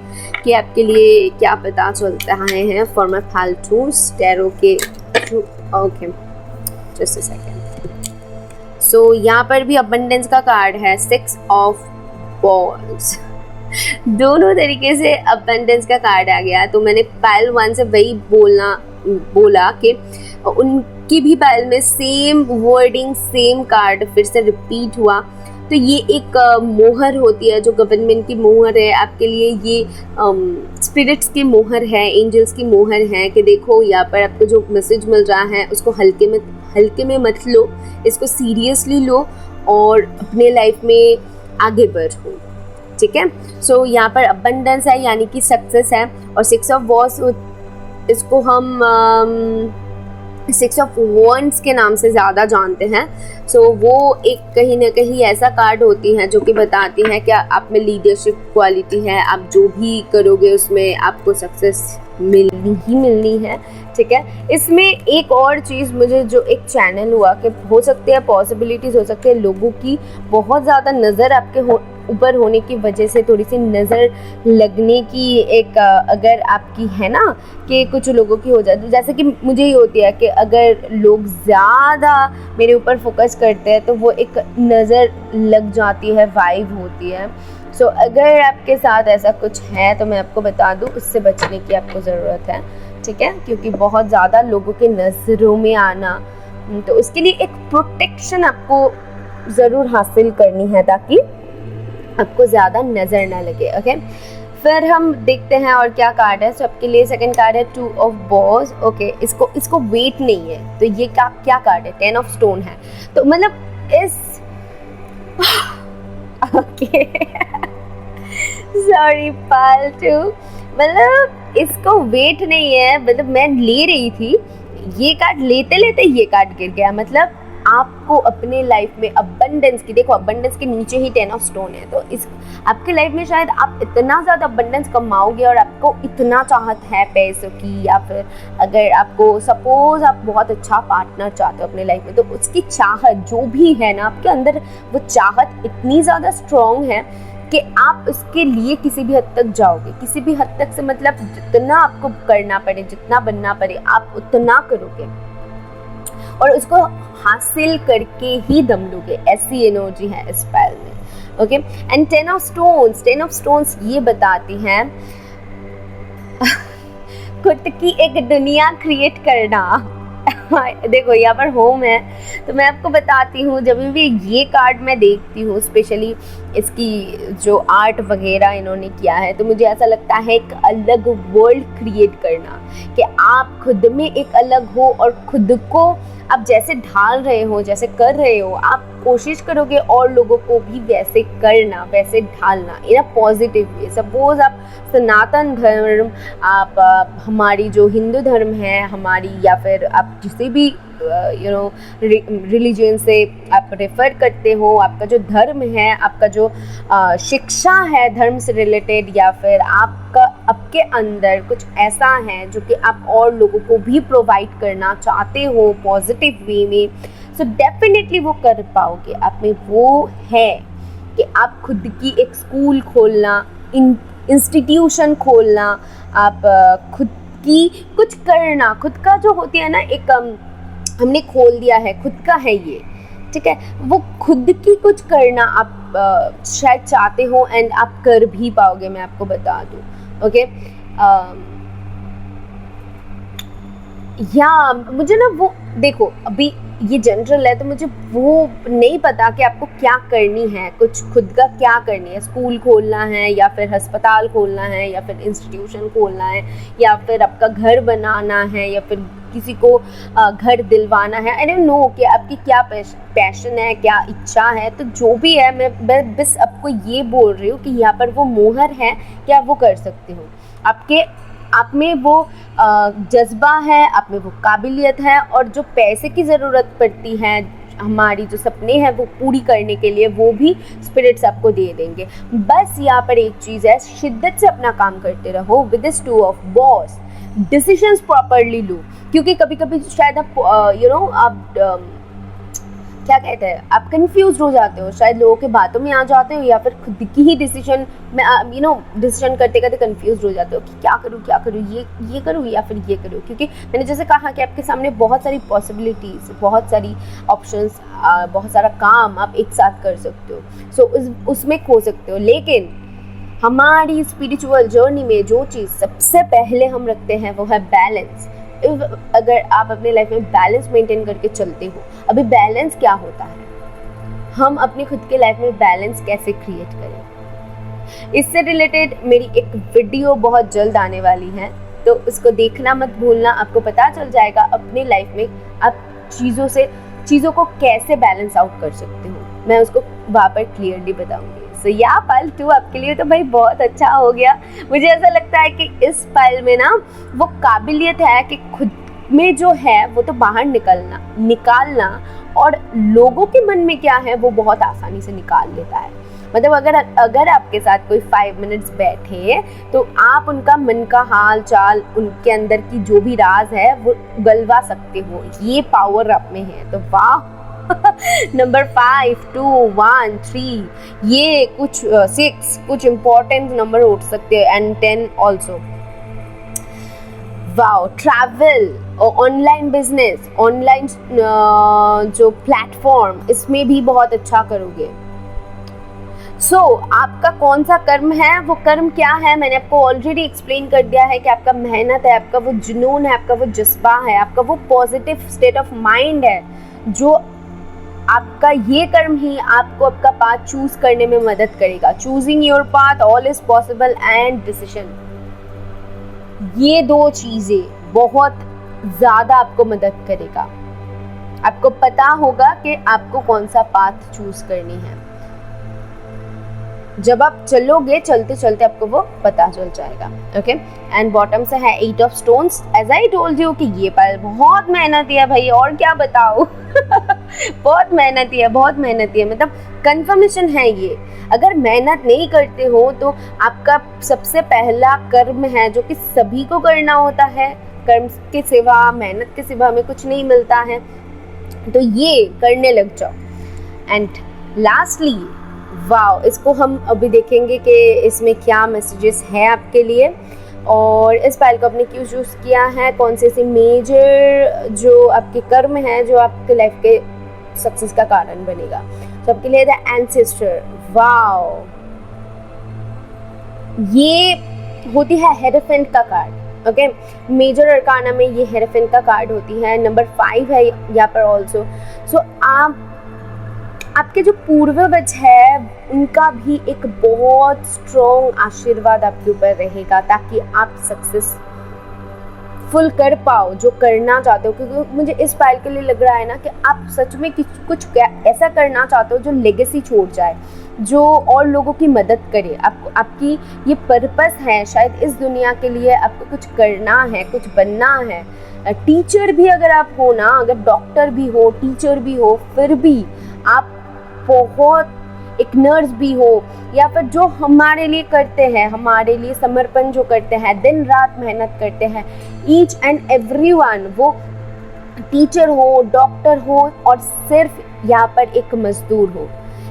कि आपके लिए क्या पता चलता है फॉर माय फालतूस टैरो के थ्रू। Okay, just a second. So यहाँ पर भी अबंडेंस का कार्ड है, 6 ऑफ बॉल्स। दोनों तरीके से अबंडेंस का कार्ड आ गया। तो मैंने पाइल 1 से वही बोला कि उनकी भी पाइल में सेम वर्डिंग, सेम कार्ड फिर से रिपीट हुआ। तो ये एक मोहर होती है, जो गवर्नमेंट की मोहर है आपके लिए, ये स्पिरिट्स की मोहर है, एंजल्स की मोहर है कि देखो यहाँ पर आपको जो मैसेज मिल रहा है उसको हल्के में मत लो, इसको सीरियसली लो और अपने लाइफ में आगे बढ़ो, ठीक है। सो यहाँ पर अबंडेंस है यानी कि सक्सेस है, और 6 ऑफ वॉर्स इसको हम 6 ऑफ वॉन्ड्स के नाम से ज़्यादा जानते हैं। सो वो एक कहीं ना कहीं ऐसा कार्ड होती है जो कि बताती है कि आप में लीडरशिप क्वालिटी है, आप जो भी करोगे उसमें आपको सक्सेस मिलनी ही मिलनी है, ठीक है। इसमें एक और चीज़ मुझे जो एक चैनल हुआ कि हो सकते हैं पॉसिबिलिटीज़ हो सकते हैं लोगों की बहुत ज़्यादा नज़र आपके ऊपर होने की वजह से थोड़ी सी नज़र लगने की एक अगर आपकी है ना कि कुछ लोगों की हो जाती है, जैसे कि मुझे ही होती है कि अगर लोग ज़्यादा मेरे ऊपर फोकस करते हैं तो वो एक नज़र लग जाती है, वाइब होती है। सो अगर आपके साथ ऐसा कुछ है तो मैं आपको बता दूं, उससे बचने की आपको ज़रूरत है, ठीक है, क्योंकि बहुत ज़्यादा लोगों के नज़रों में आना, तो उसके लिए एक प्रोटेक्शन आपको ज़रूर हासिल करनी है ताकि आपको ज़्यादा नज़र ना लगे, ओके। फिर हम देखते हैं और क्या कार्ड है। सो आपके लिए सेकंड कार्ड है 2 ऑफ वॉर्स, ओके। इसको वेट नहीं है, तो ये क्या कार्ड है? 10 ऑफ स्टोन है, तो मतलब इस ओके सॉरी पालतू, मतलब इसको वेट नहीं है, मतलब मैं ले रही थी, ये कार्ड लेते लेते ये कार्ड गिर गया। मतलब आपको अपने लाइफ में अबंडेंस की, देखो अबंडेंस के नीचे ही 10 ऑफ स्टोन है, तो इस आपके लाइफ में शायद आप इतना ज़्यादा अबंडेंस कमाओगे और आपको इतना चाहत है पैसों की, या फिर अगर आपको सपोज आप बहुत अच्छा पार्टनर चाहते हो अपने लाइफ में, तो उसकी चाहत जो भी है ना आपके अंदर, वो चाहत इतनी ज़्यादा स्ट्रॉन्ग है कि आप उसके लिए किसी भी हद तक जाओगे, किसी भी हद तक से मतलब जितना आपको करना पड़े, जितना बनना पड़े, आप उतना करोगे और उसको हासिल करके ही दम लोगे, ऐसी एनर्जी है इस पैल में, ओके। एंड 10 ऑफ स्टोन्स ये बताती हैं खुद की एक दुनिया क्रिएट करना। देखो यहाँ पर होम है, तो मैं आपको बताती हूँ, जब भी ये कार्ड मैं देखती हूँ, स्पेशली इसकी जो आर्ट वगैरह इन्होंने किया है, तो मुझे ऐसा लगता है एक अलग वर्ल्ड क्रिएट करना, कि आप खुद में एक अलग हो और खुद को आप जैसे ढाल रहे हो, जैसे कर रहे हो, आप कोशिश करोगे और लोगों को भी वैसे करना, वैसे ढालना इन अ पॉजिटिव वे। सपोज आप सनातन धर्म, आप हमारी जो हिंदू धर्म है हमारी, या फिर आप किसी भी रिलीजन से आप रेफर करते हो, आपका जो धर्म है, आपका जो शिक्षा है धर्म से रिलेटेड, या फिर आपके अंदर कुछ ऐसा है जो कि आप और लोगों को भी प्रोवाइड करना चाहते हो पॉजिटिव वे में, सो डेफिनेटली वो कर पाओगे। आप में वो है कि आप खुद की एक स्कूल खोलना, इंस्टीट्यूशन खोलना, आप खुद की कुछ करना, खुद का जो होती है ना एक हमने खोल दिया है, खुद का है ये, ठीक है, वो खुद की कुछ करना आप शायद चाहते हो एंड आप कर भी पाओगे, मैं आपको बता दूँ, ओके। या मुझे ना वो देखो अभी ये जनरल है, तो मुझे वो नहीं पता कि आपको क्या करनी है, कुछ खुद का क्या करनी है, स्कूल खोलना है या फिर अस्पताल खोलना है या फिर इंस्टीट्यूशन खोलना है या फिर आपका घर बनाना है या फिर किसी को घर दिलवाना है, आई डोंट नो कि आपकी क्या पैशन है, क्या इच्छा है, तो जो भी है मैं बस आपको ये बोल रही हूँ कि यहाँ पर वो मोहर है कि आप वो कर सकते हो, आप में वो जज्बा है, आप में वो काबिलियत है, और जो पैसे की ज़रूरत पड़ती है, हमारी जो सपने हैं वो पूरी करने के लिए, वो भी स्पिरिट्स आपको दे देंगे। बस यहाँ पर एक चीज़ है, शिद्दत से अपना काम करते रहो विद दिस 2 ऑफ वॉर्स, डिसीजंस प्रॉपरली लो, क्योंकि कभी कभी शायद आप आप क्या कहते हैं, आप कंफ्यूज हो जाते हो, शायद लोगों के बातों में आ जाते हो या फिर खुद की ही डिसीजन में डिसीजन करते करते कंफ्यूज हो जाते हो कि क्या करूँ, ये करूँ या फिर ये करूँ, क्योंकि मैंने जैसे कहा कि आपके सामने बहुत सारी पॉसिबिलिटीज़, बहुत सारी ऑप्शंस, बहुत सारा काम आप एक साथ कर सकते हो, सो उसमें खो सकते हो। लेकिन हमारी स्पिरिचुअल जर्नी में जो चीज़ सबसे पहले हम रखते हैं वो है बैलेंस। अगर आप अपने लाइफ में बैलेंस मेंटेन करके चलते हो, अभी बैलेंस क्या होता है, हम अपनी खुद के लाइफ में बैलेंस कैसे क्रिएट करें। इससे रिलेटेड मेरी एक वीडियो बहुत जल्द आने वाली है, तो उसको देखना मत भूलना। आपको पता चल जाएगा अपनी लाइफ में आप चीज़ों को कैसे बैलेंस आउट कर सकते हो, मैं उसको वहाँ पर क्लियरली बताऊंगी। सो या पाल 2 आपके लिए तो भाई बहुत अच्छा हो गया। मुझे ऐसा लगता है कि इस पाल में ना वो काबिलियत है कि खुद में जो है वो तो बाहर निकालना और लोगों के मन में क्या है वो बहुत आसानी से निकाल लेता है। मतलब अगर आपके साथ कोई 5 मिनट्स बैठे तो आप उनका मन का हाल चाल, उनके अंदर की जो भी राज है वो गलवा सकते हो। ये पावर आप में है, तो वाह। नंबर 5, 2, 1, 3, ये कुछ 6 कुछ इम्पोर्टेंट नंबर उठ सकते हैं, and 10 also. Wow, travel, online business, online जो प्लेटफॉर्म, इसमें भी बहुत अच्छा करोगे। आपका कौन सा कर्म है, वो कर्म क्या है मैंने आपको ऑलरेडी एक्सप्लेन कर दिया है कि आपका मेहनत है, आपका वो जुनून है, आपका वो जज्बा है, आपका वो पॉजिटिव स्टेट ऑफ माइंड है, जो आपका ये कर्म ही आपको आपका पाथ चूज करने में मदद करेगा। Choosing your path, all is possible, and decision, ये 2 चीजें बहुत ज्यादा आपको मदद करेगा। आपको पता होगा कि आपको कौन सा पाथ चूज करनी है। जब आप चलोगे, चलते चलते आपको वो पता चल जाएगा। ओके, एंड बॉटम से है 8 of stones. As I told you कि ये पाल बहुत मेहनती है भाई, और क्या बताओ। बहुत मेहनती है, मतलब कंफर्मेशन है ये। अगर मेहनत नहीं करते हो तो आपका सबसे पहला कर्म है जो कि सभी को करना होता है। कर्म के सिवा, मेहनत के सिवा हमें कुछ नहीं मिलता है, तो ये करने लग जाओ। एंड लास्टली, वाओ, इसको हम अभी देखेंगे कि इसमें क्या मैसेजेस है आपके लिए, और इस फाइल को आपने क्यों चूज़ किया है, कौन से ऐसे मेजर जो आपके कर्म हैं जो आपके लाइफ के सक्सेस का कारण बनेगा। तो आपके लिए द एंसेस्टर, वाओ, ये होती है हेरोफेंट का कार्ड। ओके, मेजर अरकाना में ये हेरोफेंट का कार्ड होती है। नंबर 5 है यहाँ पर ऑल्सो। सो आपके जो पूर्वज है उनका भी एक बहुत स्ट्रॉन्ग आशीर्वाद आपके ऊपर रहेगा, ताकि आप सक्सेसफुल कर पाओ जो करना चाहते हो। क्योंकि मुझे इस फाइल के लिए लग रहा है ना कि आप सच में कुछ ऐसा करना चाहते हो जो लेगेसी छोड़ जाए, जो और लोगों की मदद करे। आपकी ये पर्पस है शायद इस दुनिया के लिए, आपको कुछ करना है, कुछ बनना है। टीचर भी अगर आप हो ना, अगर डॉक्टर भी हो, टीचर भी हो, फिर भी आप बहुत एक नर्स भी हो, या फिर जो हमारे लिए करते हैं, हमारे लिए समर्पण जो करते हैं, दिन रात मेहनत करते हैं, ईच एंड एवरीवन, वो टीचर हो, डॉक्टर हो, और सिर्फ यहाँ पर एक मजदूर हो।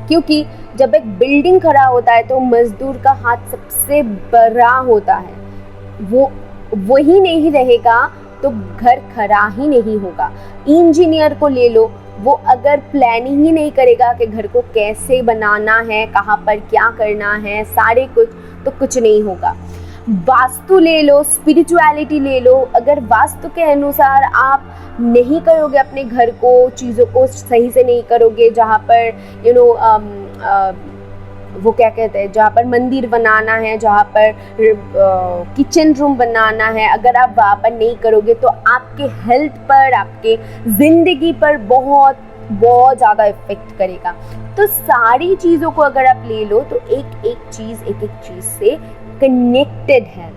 क्योंकि जब एक बिल्डिंग खड़ा होता है तो मजदूर का हाथ सबसे बड़ा होता है, वो वही नहीं रहेगा तो घर खड़ा ही नहीं होगा। इंजीनियर को ले लो, वो अगर प्लानिंग ही नहीं करेगा कि घर को कैसे बनाना है, कहाँ पर क्या करना है, सारे कुछ, तो कुछ नहीं होगा। वास्तु ले लो, स्पिरिचुअलिटी ले लो, अगर वास्तु के अनुसार आप नहीं करोगे अपने घर को, चीज़ों को सही से नहीं करोगे, जहाँ पर वो क्या कहते हैं, जहाँ पर मंदिर बनाना है, जहाँ पर किचन रूम बनाना है, अगर आप वहाँ पर नहीं करोगे तो आपके हेल्थ पर, आपके ज़िंदगी पर बहुत बहुत ज़्यादा इफेक्ट करेगा। तो सारी चीज़ों को अगर आप ले लो तो एक एक चीज़ से कनेक्टेड है।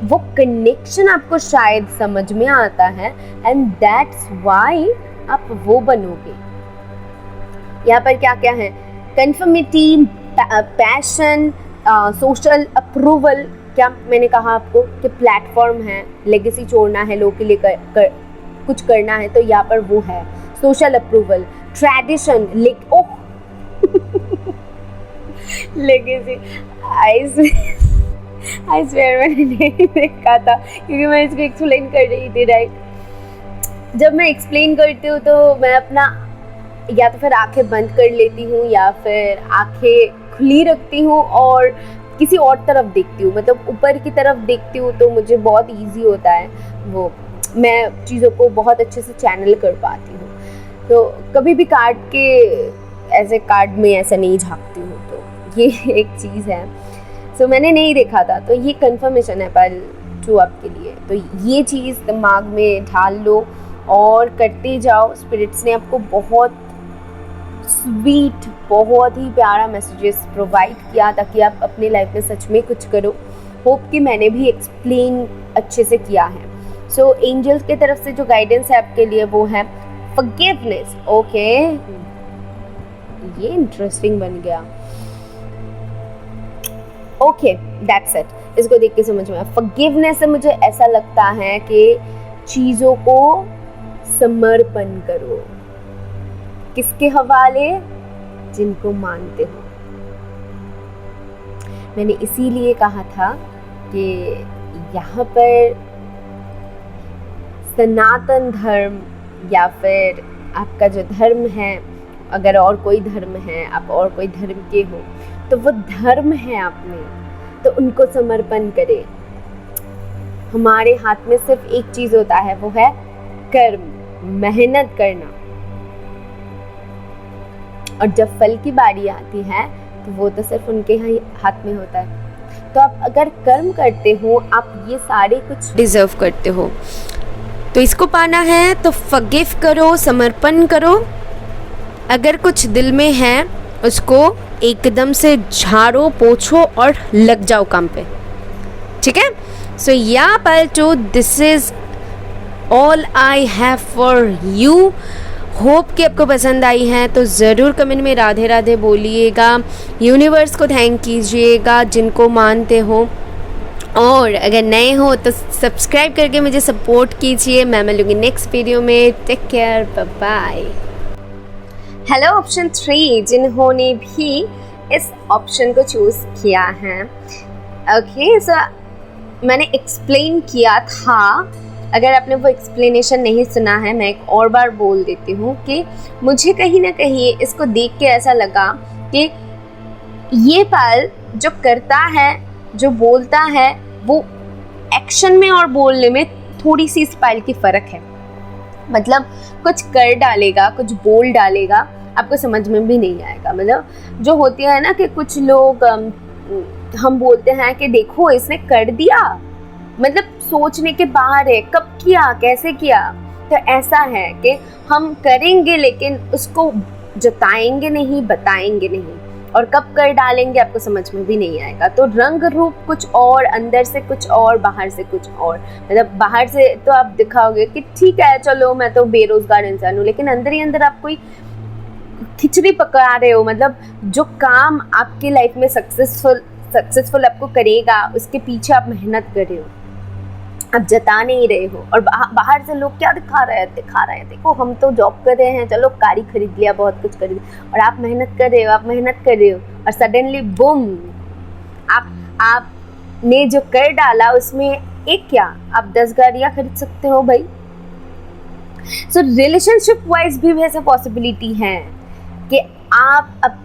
वो कनेक्शन आपको शायद समझ में आता है, एंड दैट्स वाई आप वो बनोगे। यहाँ पर क्या क्या है, कंफर्मिटी, पैशन, सोशल अप्रूवल, क्या मैंने कहा आपको कि प्लेटफॉर्म है, लेगेसी छोड़ना है, लोगों के लिए कुछ करना है, तो यहाँ पर वो है social approval, tradition, legacy. I swear मैंने नहीं देखा था, क्योंकि मैं इसको एक्सप्लेन कर रही थी, राइट। जब मैं एक्सप्लेन करती हूँ तो मैं अपना या तो फिर आंखें बंद कर लेती हूँ या फिर आंखें खुली रखती हूँ और किसी और तरफ देखती हूँ, मतलब ऊपर की तरफ देखती हूँ, तो मुझे बहुत इजी होता है, वो मैं चीज़ों को बहुत अच्छे से चैनल कर पाती हूँ। तो कभी भी काट के ऐसे कार्ड में ऐसा नहीं झाँकती हूँ, तो ये एक चीज़ है। सो मैंने नहीं देखा था, तो ये कंफर्मेशन है पायल 2 आपके लिए। तो ये चीज़ दिमाग में ढाल लो और करते जाओ। स्पिरिट्स ने आपको बहुत स्वीट, बहुत ही प्यारा मैसेजेस प्रोवाइड किया ताकि आप अपने लाइफ में सच में कुछ करो। होप कि मैंने भी एक्सप्लेन अच्छे से किया है। सो एंजल्स की तरफ से जो गाइडेंस है आपके लिए वो है फॉरगिवनेस। ओके, ये इंटरेस्टिंग बन गया। Okay, that's it. इसको देख के समझ में आया। फॉरगिवनेस से मुझे ऐसा लगता है कि चीज़ों को समर्पण करो। किसके हवाले? जिनको मानते हो। मैंने इसीलिए कहा था कि यहाँ पर सनातन धर्म या फिर आपका जो धर्म है, अगर और कोई धर्म है, आप और कोई धर्म के हो, तो वो धर्म है आप में, तो उनको समर्पण करें। हमारे हाथ में सिर्फ एक चीज़ होता है, वो है कर्म, मेहनत करना। और जब फल की बारी आती है तो वो तो सिर्फ उनके हाथ में होता है। तो आप अगर कर्म करते हो, आप ये सारे कुछ डिजर्व करते हो। तो इसको पाना है तो फॉरगिव करो, समर्पण करो। अगर कुछ दिल में है उसको एकदम से झाड़ो, पोछो और लग जाओ काम पे, ठीक है। सो या पायल 2, this is all I have for you. Hope कि आपको पसंद आई है, तो ज़रूर कमेंट में राधे राधे बोलिएगा। यूनिवर्स को थैंक कीजिएगा जिनको मानते हो, और अगर नए हो तो सब्सक्राइब करके मुझे सपोर्ट कीजिए। मैं मिलूँगी नेक्स्ट वीडियो में। Take care, bye bye. Hello option 3 जिन्होंने भी इस ऑप्शन को चूज़ किया है। ओके, सो मैंने एक्सप्लेन किया था। अगर आपने वो एक्सप्लेनेशन नहीं सुना है, मैं एक और बार बोल देती हूँ कि मुझे कहीं ना कहीं इसको देख के ऐसा लगा कि ये पायल जो करता है, जो बोलता है, वो एक्शन में और बोलने में थोड़ी सी इस पायल की फ़र्क है। मतलब कुछ कर डालेगा, कुछ बोल डालेगा, आपको समझ में भी नहीं आएगा। मतलब जो होती है ना कि कुछ लोग हम बोलते हैं कि देखो इसने कर दिया, मतलब सोचने के बाहर है, कब किया, कैसे किया। तो ऐसा है कि हम करेंगे लेकिन उसको जताएंगे नहीं, बताएंगे नहीं, और कब कर डालेंगे आपको समझ में भी नहीं आएगा। तो रंग रूप कुछ और, अंदर से कुछ और, बाहर से कुछ और। मतलब बाहर से तो आप दिखाओगे कि ठीक है चलो मैं तो बेरोजगार इंसान हूँ, लेकिन अंदर ही अंदर आप कोई खिचड़ी पका रहे हो। मतलब जो काम आपके लाइफ में सक्सेसफुल आपको करेगा, उसके पीछे आप मेहनत कर रहे हो, आप जता नहीं रहे हो। और बाहर से लोग क्या दिखा रहे हैं, देखो हम तो जॉब कर रहे हैं, चलो गाड़ी खरीद लिया, बहुत कुछ खरीद, और आप मेहनत कर रहे हो, और सडनली बूम, आपने जो कर डाला उसमें एक क्या, आप 10 गाड़ियाँ खरीद सकते हो भाई। सो रिलेशनशिप वाइज भी वैसे पॉसिबिलिटी है कि आप अब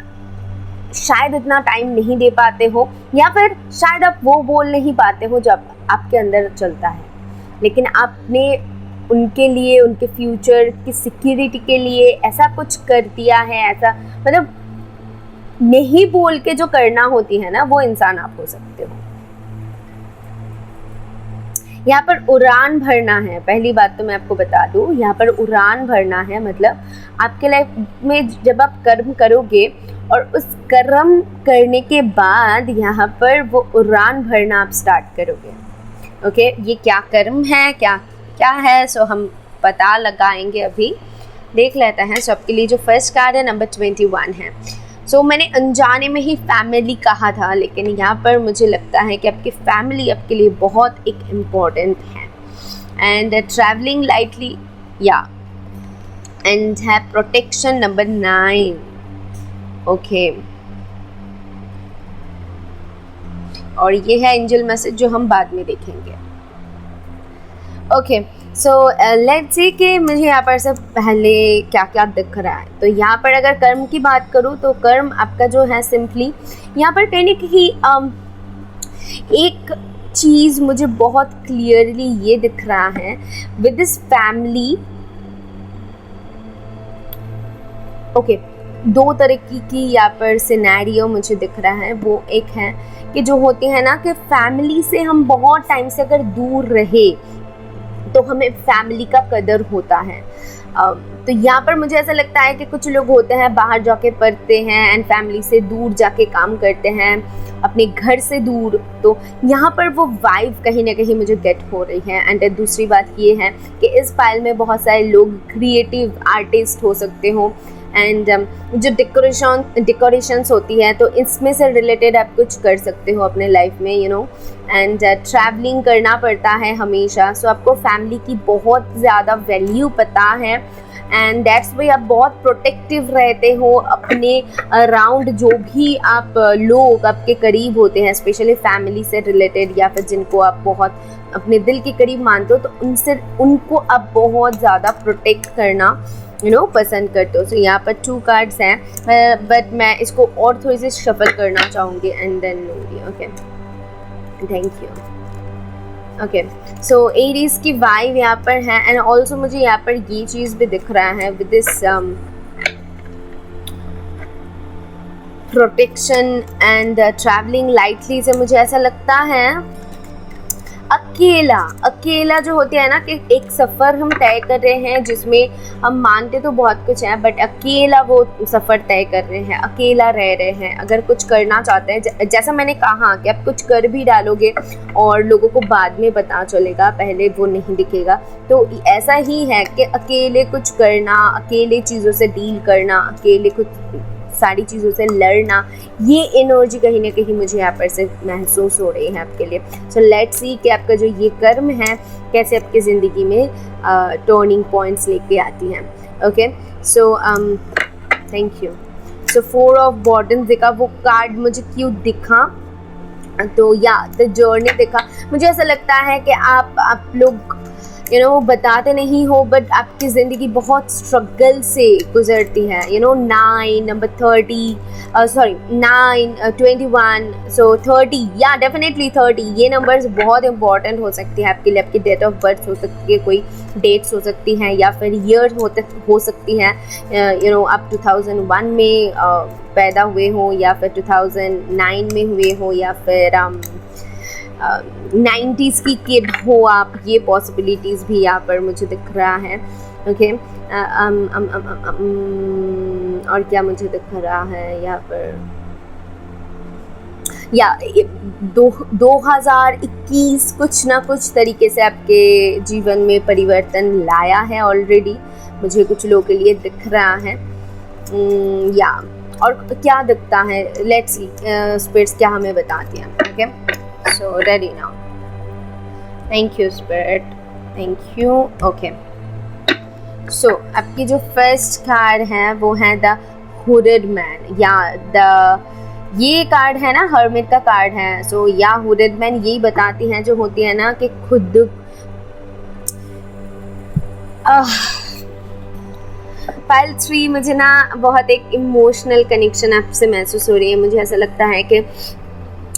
शायद इतना टाइम नहीं दे पाते हो, या फिर शायद आप वो बोल नहीं पाते हो जब आपके अंदर चलता है, लेकिन आपने उनके लिए, उनके फ्यूचर की सिक्योरिटी के लिए ऐसा कुछ कर दिया है। ऐसा मतलब नहीं बोल के जो करना होती है ना, वो इंसान आप हो सकते हो। यहाँ पर उड़ान भरना है। पहली बात तो मैं आपको बता दूँ, यहाँ पर उड़ान भरना है। मतलब आपके लाइफ में जब आप कर्म करोगे और उस कर्म करने के बाद यहाँ पर वो उड़ान भरना आप स्टार्ट करोगे। ओके, ये क्या कर्म है, क्या है, सो हम पता लगाएंगे, अभी देख लेते हैं। सो आपके लिए जो फर्स्ट कार्ड है नंबर 21 है। सो मैंने अनजाने में ही फैमिली कहा था, लेकिन यहाँ पर मुझे लगता है कि आपकी फैमिली आपके लिए बहुत एक इम्पॉर्टेंट है। एंड ट्रैवलिंग लाइटली, या एंड है प्रोटेक्शन नंबर 9। ओके, और ये है एंजल मैसेज जो हम बाद में देखेंगे। ओके, सो लेट्स सी कि मुझे यहाँ पर से पहले क्या क्या दिख रहा है। तो यहाँ पर अगर कर्म की बात करूँ तो कर्म आपका जो है सिंपली यहाँ पर कहने की एक चीज़ मुझे बहुत क्लियरली ये दिख रहा है विद दिस फैमिली। ओके, दो तरीके की यहाँ पर सिनेरियो मुझे दिख रहा है। वो एक है कि जो होती है ना कि फैमिली से हम बहुत टाइम से अगर दूर रहे तो हमें फैमिली का कदर होता है। तो यहाँ पर मुझे ऐसा लगता है कि कुछ लोग होते हैं बाहर जाके पढ़ते हैं एंड फैमिली से दूर जाके काम करते हैं, अपने घर से दूर, तो यहाँ पर वो वाइब कहीं ना कहीं मुझे गेट हो रही है। एंड दूसरी बात ये है कि इस फाइल में बहुत सारे लोग क्रिएटिव आर्टिस्ट हो सकते हो एंड जो डेकोरेशंस होती है तो इसमें से रिलेटेड आप कुछ कर सकते हो अपने लाइफ में, यू नो। एंड ट्रैवलिंग करना पड़ता है हमेशा, सो आपको फैमिली की बहुत ज़्यादा वैल्यू पता है एंड दैट्स वाई आप बहुत प्रोटेक्टिव रहते हो अपने अराउंड। जो भी आप लोग आपके करीब होते हैं, स्पेशली फैमिली से रिलेटेड या फिर जिनको आप बहुत अपने दिल के करीब मानते हो, तो उनको आप बहुत ज़्यादा प्रोटेक्ट करना पसंद करते हो। सो यहाँ पर 2 कार्ड्स हैं, बट मैं इसको और थोड़ी सी शफल करना चाहूँगी एंड देन लूँगी। Okay, thank you. Okay, so Aries की वाइब यहाँ पर है एंड ऑल्सो मुझे यहाँ पर ये चीज़ भी दिख रहा है with this protection and travelling lightly से। मुझे ऐसा लगता है अकेला जो होती है ना कि एक सफ़र हम तय कर रहे हैं जिसमें हम मानते तो बहुत कुछ है, बट अकेला वो सफ़र तय कर रहे हैं, अकेला रह रहे हैं। अगर कुछ करना चाहते हैं, जैसा मैंने कहा कि आप कुछ कर भी डालोगे और लोगों को बाद में पता चलेगा, पहले वो नहीं दिखेगा। तो ऐसा ही है कि अकेले कुछ करना, अकेले चीज़ों से डील करना, अकेले कुछ सारी चीज़ों से लड़ना, ये एनर्जी कहीं ना कहीं मुझे यहाँ पर से महसूस हो रही है आपके लिए। सो लेट्स सी कि आपका जो ये कर्म है कैसे आपकी ज़िंदगी में टर्निंग पॉइंट्स लेके आती हैं। Okay, so thank you. So 4 of bottoms दिखा, वो कार्ड मुझे क्यों दिखा, तो या द जर्नी दिखा। मुझे ऐसा लगता है कि आप लोग बताते नहीं हो, बट आपकी ज़िंदगी बहुत स्ट्रगल से गुजरती है। 9 नंबर 30 9 21 सो 30, या डेफिनेटली 30, ये नंबर्स बहुत इंपॉर्टेंट हो सकती है आपके लिए। आपकी डेट ऑफ बर्थ हो सकती है, कोई डेट्स हो सकती हैं, या फिर ईयर हो सकती हैं। आप 2001 में पैदा हुए हो, या फिर 2009 में हुए हो, या फिर 90s की किड हो आप, ये पॉसिबिलिटीज़ भी यहाँ पर मुझे दिख रहा है। ओके, और क्या मुझे दिख रहा है यहाँ पर, या 2021 कुछ ना कुछ तरीके से आपके जीवन में परिवर्तन लाया है ऑलरेडी, मुझे कुछ लोगों के लिए दिख रहा है। या और क्या दिखता है, लेट्स सी स्पिरिट्स क्या हमें बताती हैं। Okay, so ready now, thank you spirit, thank you। okay, so आपकी जो फर्स्ट कार्ड है वो है द हुडेड मैन, या ये कार्ड है ना हर्मिट का कार्ड है। सो या हुडेड मैन यही बताती हैं जो होती है ना कि खुद फाइल 3 मुझे ना बहुत एक इमोशनल कनेक्शन आपसे महसूस हो रही है। मुझे ऐसा लगता है कि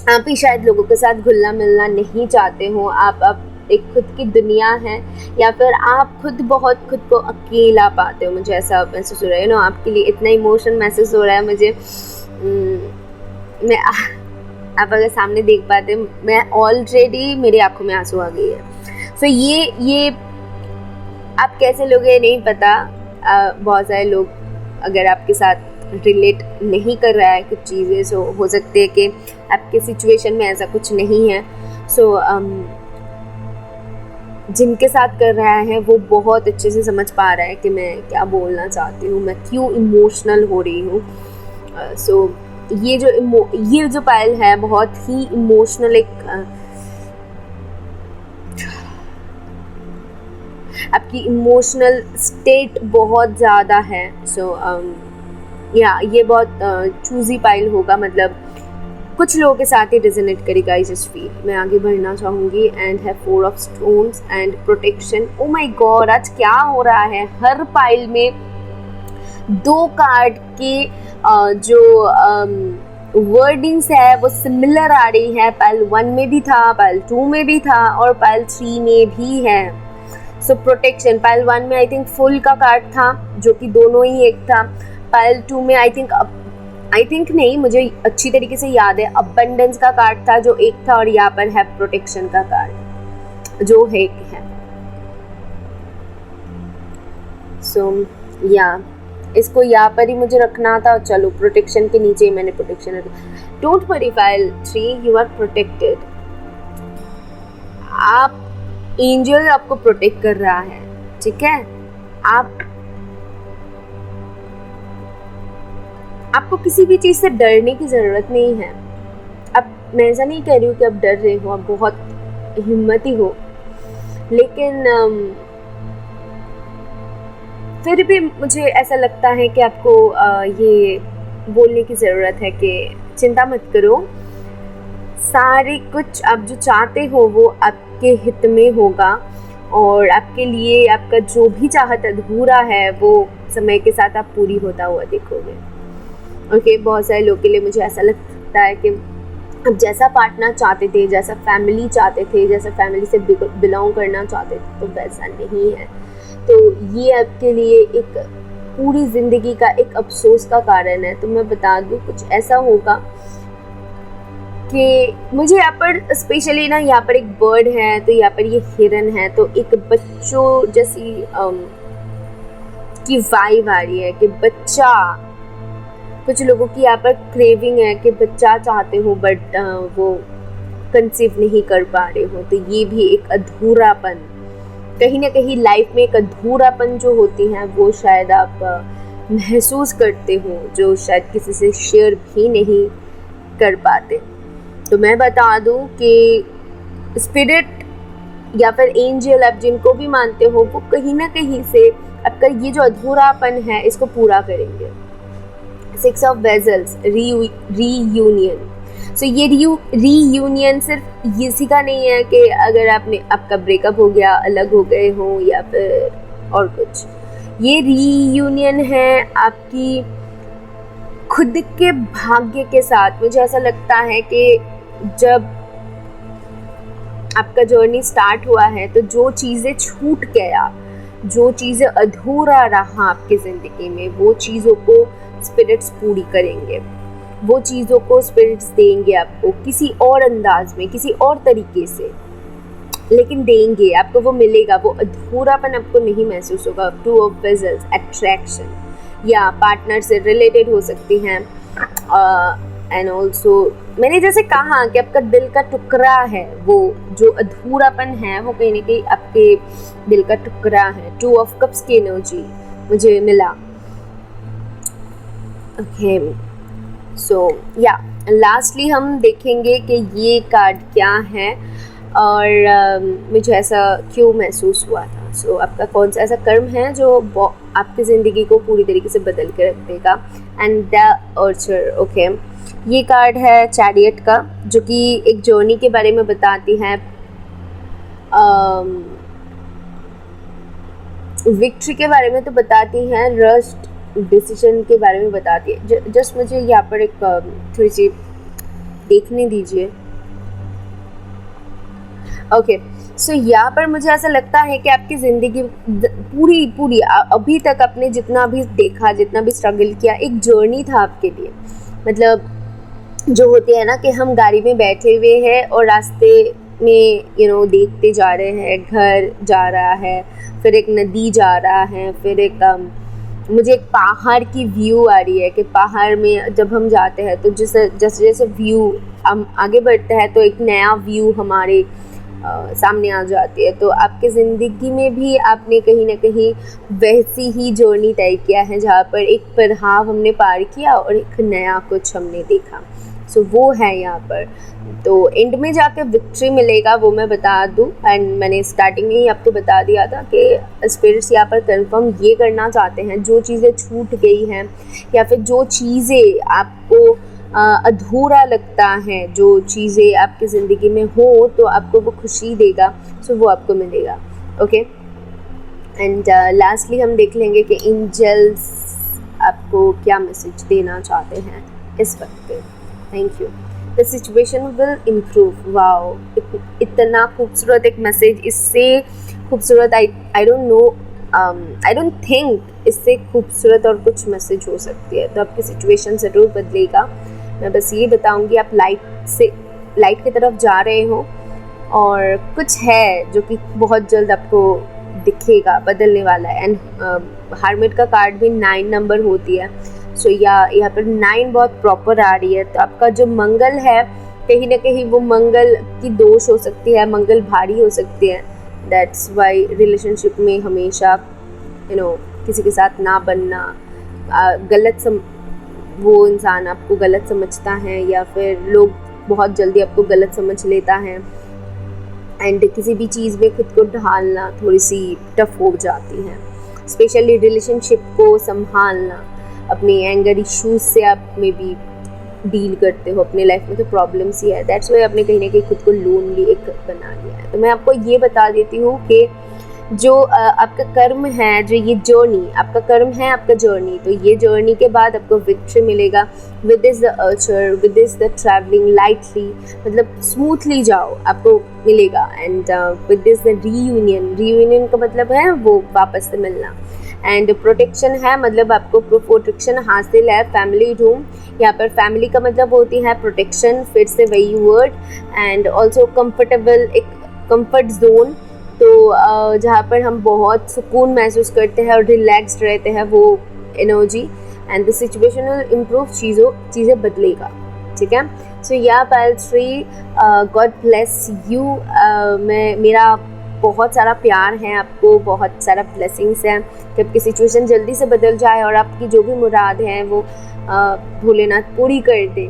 आप ही शायद लोगों के साथ घुलना मिलना नहीं चाहते हो, आप एक खुद की दुनिया है, या फिर आप खुद को अकेला पाते हो। मुझे ऐसा महसूस हो रहा है, आपके लिए इतना इमोशन महसूस हो रहा है मुझे। मैं आप अगर सामने देख पाते, मैं ऑलरेडी मेरी आंखों में आंसू आ गई है। सो ये आप कैसे लोग ये नहीं पता। बहुत सारे लोग अगर आपके साथ रिलेट नहीं कर रहा है कुछ चीज़ें, सो हो सकते है कि आपके सिचुएशन में ऐसा कुछ नहीं है। सो जिनके साथ कर रहा है वो बहुत अच्छे से समझ पा रहा है कि मैं क्या बोलना चाहती हूँ, मैं क्यों इमोशनल हो रही हूँ। सो ये जो पायल है बहुत ही इमोशनल, एक आपकी इमोशनल स्टेट बहुत ज़्यादा है। सो ये बहुत चूज़ी पाइल होगा, मतलब कुछ लोगों के साथ ही रेजोनेट करेगा इस फील। मैं आगे बढ़ना चाहूँगी एंड है 4 of stones and protection. Oh my God, आज क्या हो रहा है, हर पाइल में 2 कार्ड के जो वर्डिंग्स है वो सिमिलर आ रही है। पाइल 1 में भी था, पाइल 2 में भी था और पाइल 3 में भी है। सो प्रोटेक्शन, पाइल 1 में आई थिंक फुल का कार्ड था जो कि दोनों ही एक था। पाइल 2 में आई थिंक नहीं, मुझे अच्छी तरीके से याद है, अबंडेंस का कार्ड था जो एक था, और यहाँ पर है प्रोटेक्शन का कार्ड जो एक है। सो या इसको यहाँ पर ही मुझे रखना था। चलो प्रोटेक्शन के नीचे ही मैंने प्रोटेक्शन रखा। Don't worry pile 3, you are protected. आप एंजल आपको प्रोटेक्ट कर रहा है, ठीक है। आपको किसी भी चीज से डरने की जरूरत नहीं है। अब मैं ऐसा नहीं कह रही हूँ कि आप डर रहे हो, आप बहुत हिम्मती हो, लेकिन फिर भी मुझे ऐसा लगता है कि आपको ये बोलने की ज़रूरत है कि चिंता मत करो, सारे कुछ आप जो चाहते हो वो आपके हित में होगा, और आपके लिए आपका जो भी चाहत अधूरा है वो समय के साथ आप पूरी होता हुआ देखोगे। ओके, बहुत सारे लोगों के लिए मुझे ऐसा लगता है कि आप जैसा पार्टनर चाहते थे, जैसा फैमिली चाहते थे, जैसा फैमिली से बिलोंग करना चाहते थे, तो वैसा नहीं है। तो ये आपके लिए एक पूरी ज़िंदगी का एक अफसोस का कारण है। तो मैं बता दूँ, कुछ ऐसा होगा कि मुझे यहाँ पर स्पेशली ना, यहाँ पर एक बर्ड है, तो यहाँ पर ये हिरन है, तो एक बच्चों जैसी की वाइब आ रही है कि बच्चा, कुछ लोगों की यहाँ पर क्रेविंग है कि बच्चा चाहते हो बट वो कंसीव नहीं कर पा रहे हो। तो ये भी एक अधूरापन, कहीं ना कहीं लाइफ में एक अधूरापन जो होती है वो शायद आप महसूस करते हो, जो शायद किसी से शेयर भी नहीं कर पाते। तो मैं बता दूं कि स्पिरिट या फिर एंजल, आप जिनको भी मानते हो, वो कहीं ना कहीं से आपका ये जो अधूरापन है इसको पूरा करेंगे। 6 ऑफ वेजल्स, रीयूनियन। सो ये रीयूनियन सिर्फ इसी का नहीं है कि अगर आपका ब्रेकअप हो गया, अलग हो गए हो, या फिर और कुछ। ये रीयूनियन है आपकी खुद के भाग्य के साथ। मुझे ऐसा लगता है कि जब आपका जर्नी स्टार्ट हुआ है तो जो चीज़ें छूट गया, जो चीज़ें अधूरा रहा आपकी ज़िंदगी में, वो चीज़ों को स्पिरिट्स पूरी करेंगे, वो चीज़ों को स्पिरिट्स देंगे आपको किसी और अंदाज में, किसी और तरीके से, लेकिन देंगे आपको, वो मिलेगा। वो अधूरापन आपको नहीं महसूस होगा। 2 ऑफ वेजल्स, अट्रैक्शन, या पार्टनर से रिलेटेड हो सकती हैं। एंड ऑल्सो मैंने जैसे कहा कि आपका दिल का टुकड़ा है, वो जो अधूरापन है वो कहीं ना कहीं आपके दिल का टुकड़ा है। 2 ऑफ कप्स की एनर्जी मुझे मिला। ओके, सो या लास्टली हम देखेंगे कि ये कार्ड क्या है और मुझे ऐसा क्यों महसूस हुआ था। सो आपका कौन सा ऐसा कर्म है जो आपकी ज़िंदगी को पूरी तरीके से बदल के रख देगा। एंड द आर्चर, ओके, ये कार्ड है चैरियट का, जो कि एक जर्नी के बारे में बताती है, विक्ट्री के बारे में तो बताती हैं, रस्ट डिसीजन के बारे में बताती है। जस्ट मुझे यहाँ पर एक थोड़ी सी देखने दीजिए। ओके, सो यहाँ पर मुझे ऐसा लगता है कि आपकी ज़िंदगी पूरी अभी तक आपने जितना भी देखा, जितना भी स्ट्रगल किया, एक जर्नी था आपके लिए। मतलब जो होती है ना कि हम गाड़ी में बैठे हुए हैं और रास्ते में देखते जा रहे हैं, घर जा रहा है, फिर एक नदी जा रहा है, फिर एक मुझे एक पहाड़ की व्यू आ रही है कि पहाड़ में जब हम जाते हैं तो जैसे जैसे व्यू हम आगे बढ़ते हैं तो एक नया व्यू हमारे सामने आ जाती है। तो आपके ज़िंदगी में भी आपने कहीं ना कहीं वैसी ही जर्नी तय किया है, जहाँ पर एक पड़ाव हमने पार किया और एक नया कुछ हमने देखा। सो वो है यहाँ पर। तो एंड में जाकर विक्ट्री मिलेगा, वो मैं बता दूँ। एंड मैंने स्टार्टिंग में ही आपको बता दिया था कि स्पिरिट्स यहाँ पर कंफर्म ये करना चाहते हैं, जो चीज़ें छूट गई हैं या फिर जो चीज़ें आपको अधूरा लगता है, जो चीज़ें आपकी ज़िंदगी में हो तो आपको वो खुशी देगा, सो वो आपको मिलेगा। ओके, एंड लास्टली हम देख लेंगे कि एंजल्स आपको क्या मैसेज देना चाहते हैं इस वक्त पे। Thank you. The situation will improve. Wow, इतना खूबसूरत एक मैसेज, इससे खूबसूरत I don't know I don't think इससे खूबसूरत और कुछ मैसेज हो सकती है। तो आपकी सिचुएशन ज़रूर बदलेगा। मैं बस ये बताऊंगी आप लाइट की तरफ जा रहे हो और कुछ है जो कि बहुत जल्द आपको दिखेगा, बदलने वाला है। एंड हार्मिट का कार्ड भी 9 नंबर होती है। सो यहाँ पर 9 बहुत प्रॉपर आ रही है। तो आपका जो मंगल है, कहीं ना कहीं वो मंगल की दोष हो सकती है, मंगल भारी हो सकती है। दैट्स वाई रिलेशनशिप में हमेशा किसी के साथ ना बनना, वो इंसान आपको गलत समझता है या फिर लोग बहुत जल्दी आपको गलत समझ लेता है। एंड किसी भी चीज़ में खुद को ढालना थोड़ी सी टफ हो जाती है, स्पेशली रिलेशनशिप को संभालना। अपने एंगर इश्यूज से आप में भी डील करते हो, अपने लाइफ में तो प्रॉब्लम्स ही है। दैट्स वाई आपने कहीं ना कहीं खुद को लोनली एक बना लिया है। तो मैं आपको ये बता देती हूँ कि जो आपका कर्म है, जो ये जर्नी आपका कर्म है, आपका जर्नी, तो ये जर्नी के बाद आपको विक्ट्री मिलेगा। With this the Archer, with this the travelling lightly, मतलब स्मूथली जाओ, आपको मिलेगा। And with this the reunion का मतलब है वो वापस से मिलना। एंड प्रोटेक्शन है, मतलब आपको प्रोटेक्शन हासिल है। फैमिली रूम, यहाँ पर फैमिली का मतलब होती है प्रोटेक्शन, फिर से वही वर्ड। एंड ऑल्सो कंफर्टेबल, एक कंफर्ट जोन, तो जहाँ पर हम बहुत सुकून महसूस करते हैं और रिलैक्स्ड रहते हैं, वो energy. And the situation will improve, चीज़ें बदलेगा, ठीक है। सो या पायल श्री, गॉड ब्लेस यू। मेरा बहुत सारा प्यार है आपको, बहुत सारा ब्लेसिंग्स हैं कि आपकी सिचुएशन जल्दी से बदल जाए और आपकी जो भी मुराद हैं वो भोलेनाथ पूरी कर दे।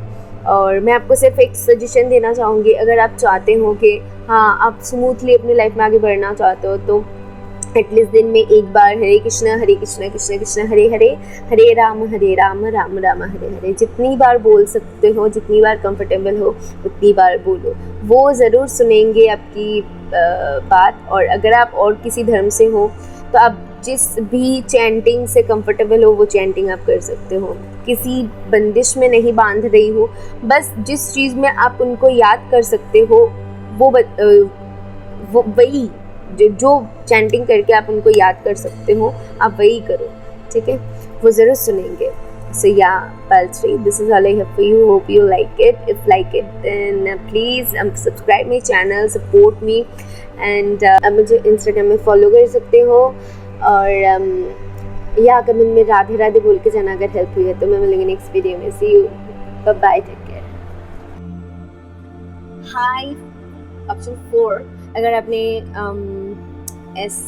और मैं आपको सिर्फ एक सजेशन देना चाहूँगी, अगर आप चाहते हो कि हाँ आप स्मूथली अपनी लाइफ में आगे बढ़ना चाहते हो, तो एटलीस्ट दिन में एक बार हरे कृष्णा कृष्ण कृष्ण हरे हरे, हरे राम राम राम हरे हरे, जितनी बार बोल सकते हो, जितनी बार कंफर्टेबल हो उतनी बार बोलो। वो ज़रूर सुनेंगे आपकी बात। और अगर आप और किसी धर्म से हो तो आप जिस भी चैंटिंग से कंफर्टेबल हो वो चैंटिंग आप कर सकते हो। किसी बंदिश में नहीं बांध रही हो, बस जिस चीज़ में आप उनको याद कर सकते हो वो वही जो चैंटिंग करके आप उनको याद कर सकते हो, आप वही करो, ठीक है। वो ज़रूर सुनेंगे। So yeah, Palsri, this is all I have for you. Hope you like it. If like it, then please subscribe my channel, support me, and मुझे Instagram में follow कर सकते हो। और या कमेंट में राधे राधे बोल के जाना अगर हेल्प हुई है तो। मैं मिलेंगे नेक्स्ट वीडियो में। See you, bye bye, take care. Hi, option 4, अगर आपने एस